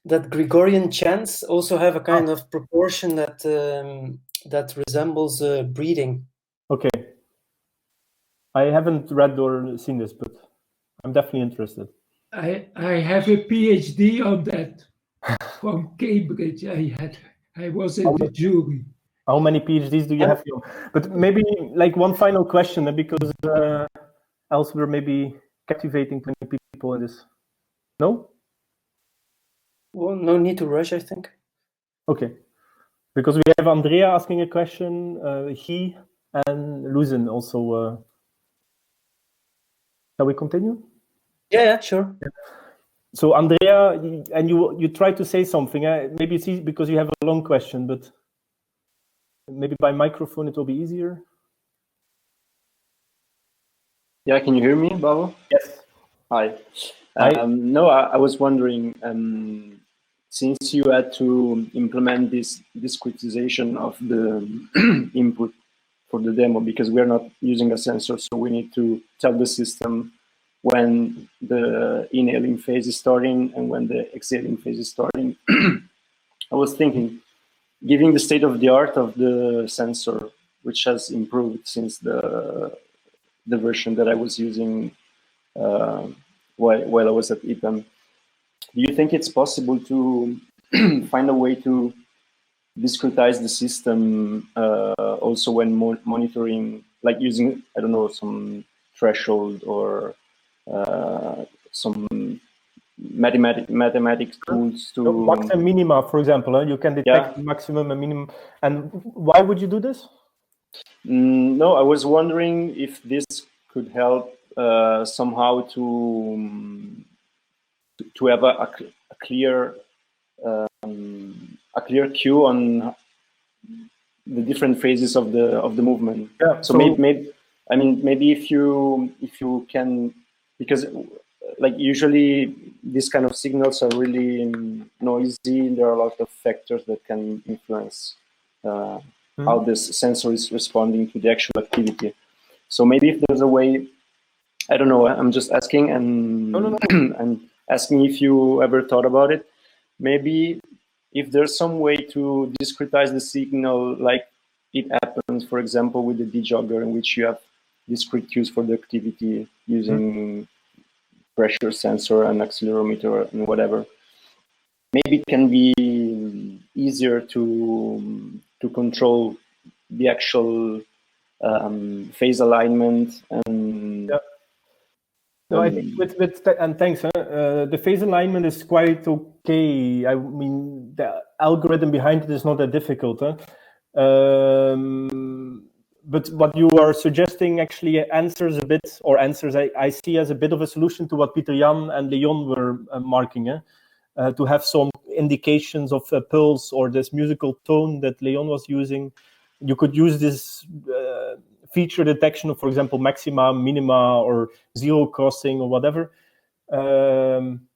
that Gregorian chants also have a kind of proportion that that resembles breathing. Okay. I haven't read or seen this, but I'm definitely interested. I have a PhD on that from Cambridge. I was in the jury. How many PhDs do you have? But maybe like one final question, because else we're maybe captivating 20 people in this. No? Well, no need to rush, I think. Okay. Because we have Andrea asking a question, he and Luzen also. Shall we continue? Yeah, sure. Yeah. So Andrea, and you try to say something. Maybe it's easy because you have a long question, but maybe by microphone it will be easier. Yeah, can you hear me, Bavo? Yes. Hi. No, I was wondering, since you had to implement this discretization of the input for the demo, because we're not using a sensor, so we need to tell the system when the inhaling phase is starting and when the exhaling phase is starting. I was thinking, given the state of the art of the sensor, which has improved since the version that I was using while I was at EPAM, do you think it's possible to find a way to discretize the system also when monitoring, like using, I don't know, some threshold or some mathematics tools to max and minima, for example, you can detect maximum and minimum. And why would you do this? No, I was wondering if this could help somehow to have a clear cue on the different phases of the movement. Yeah. So maybe I mean, maybe if you can, because like usually these kind of signals are really noisy. There are a lot of factors that can influence how this sensor is responding to the actual activity. So maybe if there's a way, I don't know, I'm just asking and and asking if you ever thought about it. Maybe if there's some way to discretize the signal, like it happens, for example, with the D-jogger, in which you have discrete cues for the activity using pressure sensor and accelerometer and whatever. Maybe it can be easier to control the actual phase alignment and. Yeah. No, I think and thanks. The phase alignment is quite okay. I mean, the algorithm behind it is not that difficult. But what you are suggesting actually answers a bit, or answers I see as a bit of a solution to what Peter Jan and Leon were marking. To have some indications of a pulse or this musical tone that Leon was using. You could use this feature detection of, for example, maxima, minima, or zero crossing or whatever.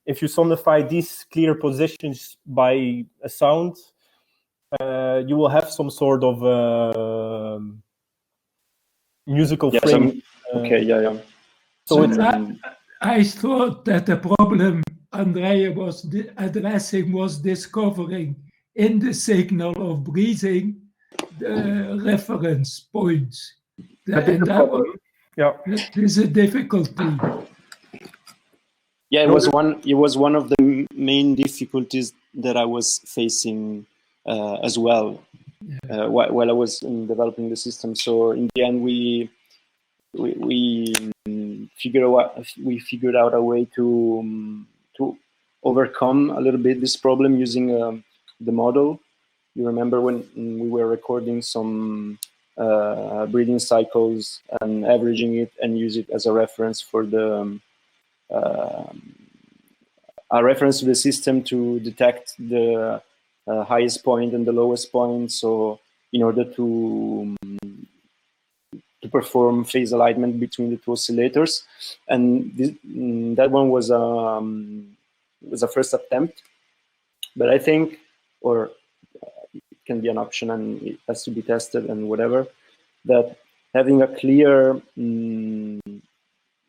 If you sonify these clear positions by a sound, you will have some sort of musical frame. Okay, yeah. So I thought that the problem Andrea was addressing was discovering in the signal of breathing the reference points. That is a difficulty. Yeah, it was one of the main difficulties that I was facing as well while I was developing the system. So in the end, we figured out a way to overcome a little bit this problem using the model. You remember when we were recording some breathing cycles and averaging it and use it as a reference for the reference to the system to detect the highest point and the lowest point. So in order to perform phase alignment between the two oscillators, and that one was a first attempt. But I think, or it can be an option and it has to be tested and whatever, that having a clear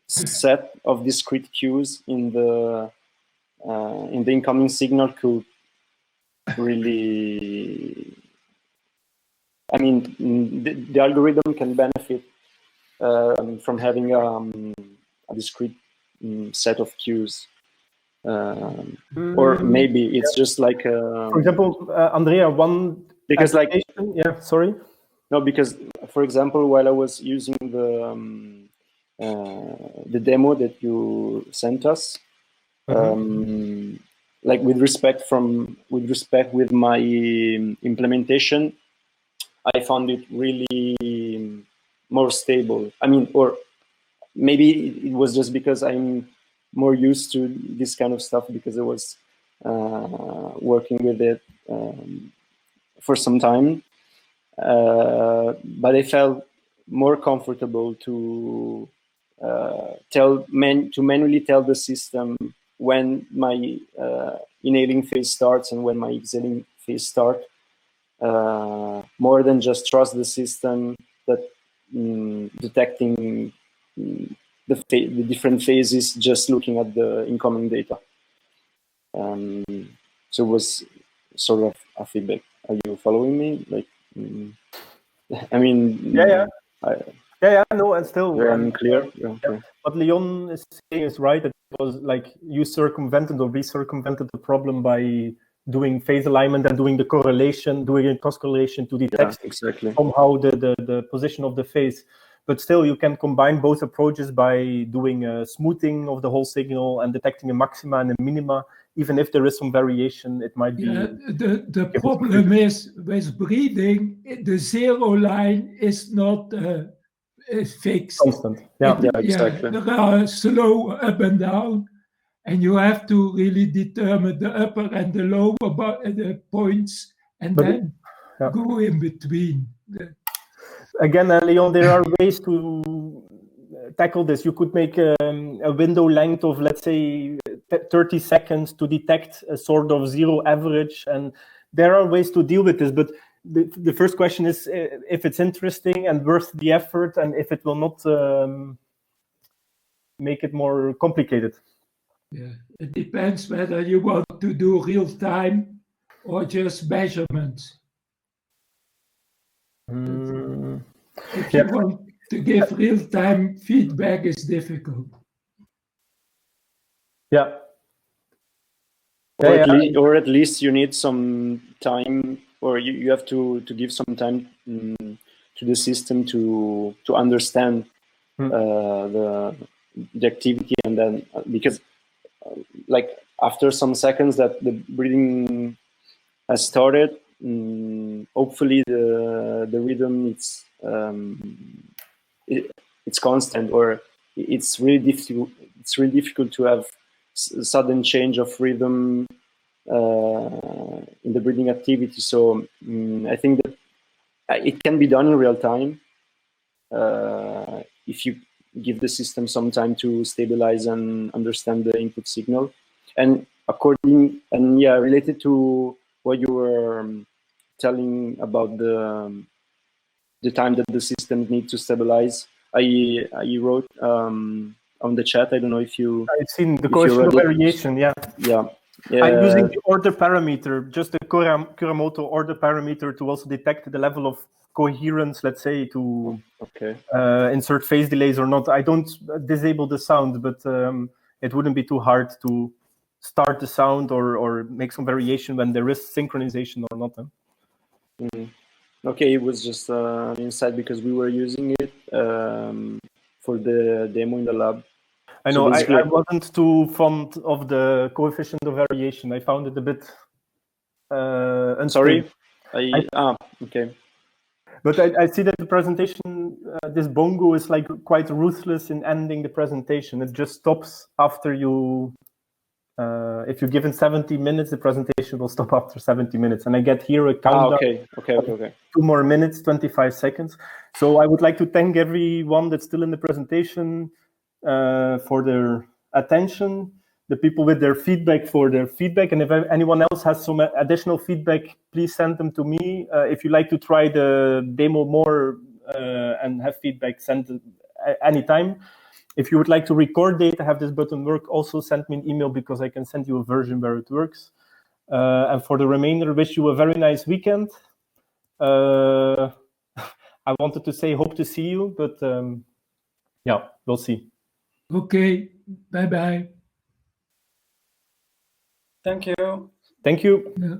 set of discrete cues in the incoming signal could really, I mean, the algorithm can benefit from having a discrete set of cues. Or maybe it's just like for example, Andrea, one because no, because for example, while I was using the demo that you sent us, like with respect with my implementation, I found it really more stable. I mean, or maybe it was just because I'm more used to this kind of stuff because I was working with it for some time. But I felt more comfortable to manually tell the system when my inhaling phase starts and when my exhaling phase starts, more than just trust the system that detecting the different phases just looking at the incoming data. So it was sort of a feedback. Are you following me? Like, I mean, Yeah, no, and still very unclear. Okay. What Leon is saying is right. It was like you circumvented or recircumvented the problem by doing phase alignment and doing the correlation, doing a cross correlation to detect exactly somehow the position of the phase. But still, you can combine both approaches by doing a smoothing of the whole signal and detecting a maxima and a minima. Even if there is some variation, it might be. The problem is with breathing, the zero line is not fixed. Constant. Yeah, exactly. There are slow up and down, and you have to really determine the upper and the lower the points, and then go in between. Again, Leon, there are ways to tackle this. You could make a window length of, let's say, 30 seconds to detect a sort of zero average, and there are ways to deal with this. But the first question is if it's interesting and worth the effort, and if it will not make it more complicated. Yeah, it depends whether you want to do real time or just measurements. If you want to give real time feedback, it's difficult. Yeah. Or at least you need some time, or you have to give some time to the system to understand the activity, and then because like after some seconds that the breathing has started, hopefully the rhythm it's constant, or it's really difficult. It's really difficult to have sudden change of rhythm in the breathing activity. So I think that it can be done in real time if you give the system some time to stabilize and understand the input signal. And related to what you were telling about the time that the system needs to stabilize, I wrote on the chat. I don't know if you. I've seen the coefficient of variation. Yeah. I'm using the order parameter, just the Kerrebroeck order parameter, to also detect the level of coherence, let's say, to insert phase delays or not. I don't disable the sound, but it wouldn't be too hard to start the sound or make some variation when there is synchronization or not. Okay, it was just an insight because we were using it for the demo in the lab. I know, I wasn't too fond of the coefficient of variation. I found it a bit unstable. Okay. But I see that the presentation, this bongo is like quite ruthless in ending the presentation. It just stops after you, if you give it 70 minutes, the presentation will stop after 70 minutes. And I get here a countdown. Okay. 2 more minutes, 25 seconds. So I would like to thank everyone that's still in the presentation for their attention, the people with their feedback for their feedback. And if anyone else has some additional feedback, please send them to me. If you like to try the demo more and have feedback, send it anytime. If you would like to record data, have this button work, also send me an email because I can send you a version where it works. And for the remainder, wish you a very nice weekend. I wanted to say hope to see you, but yeah, we'll see. Okay, bye-bye. Thank you. Thank you. Yeah.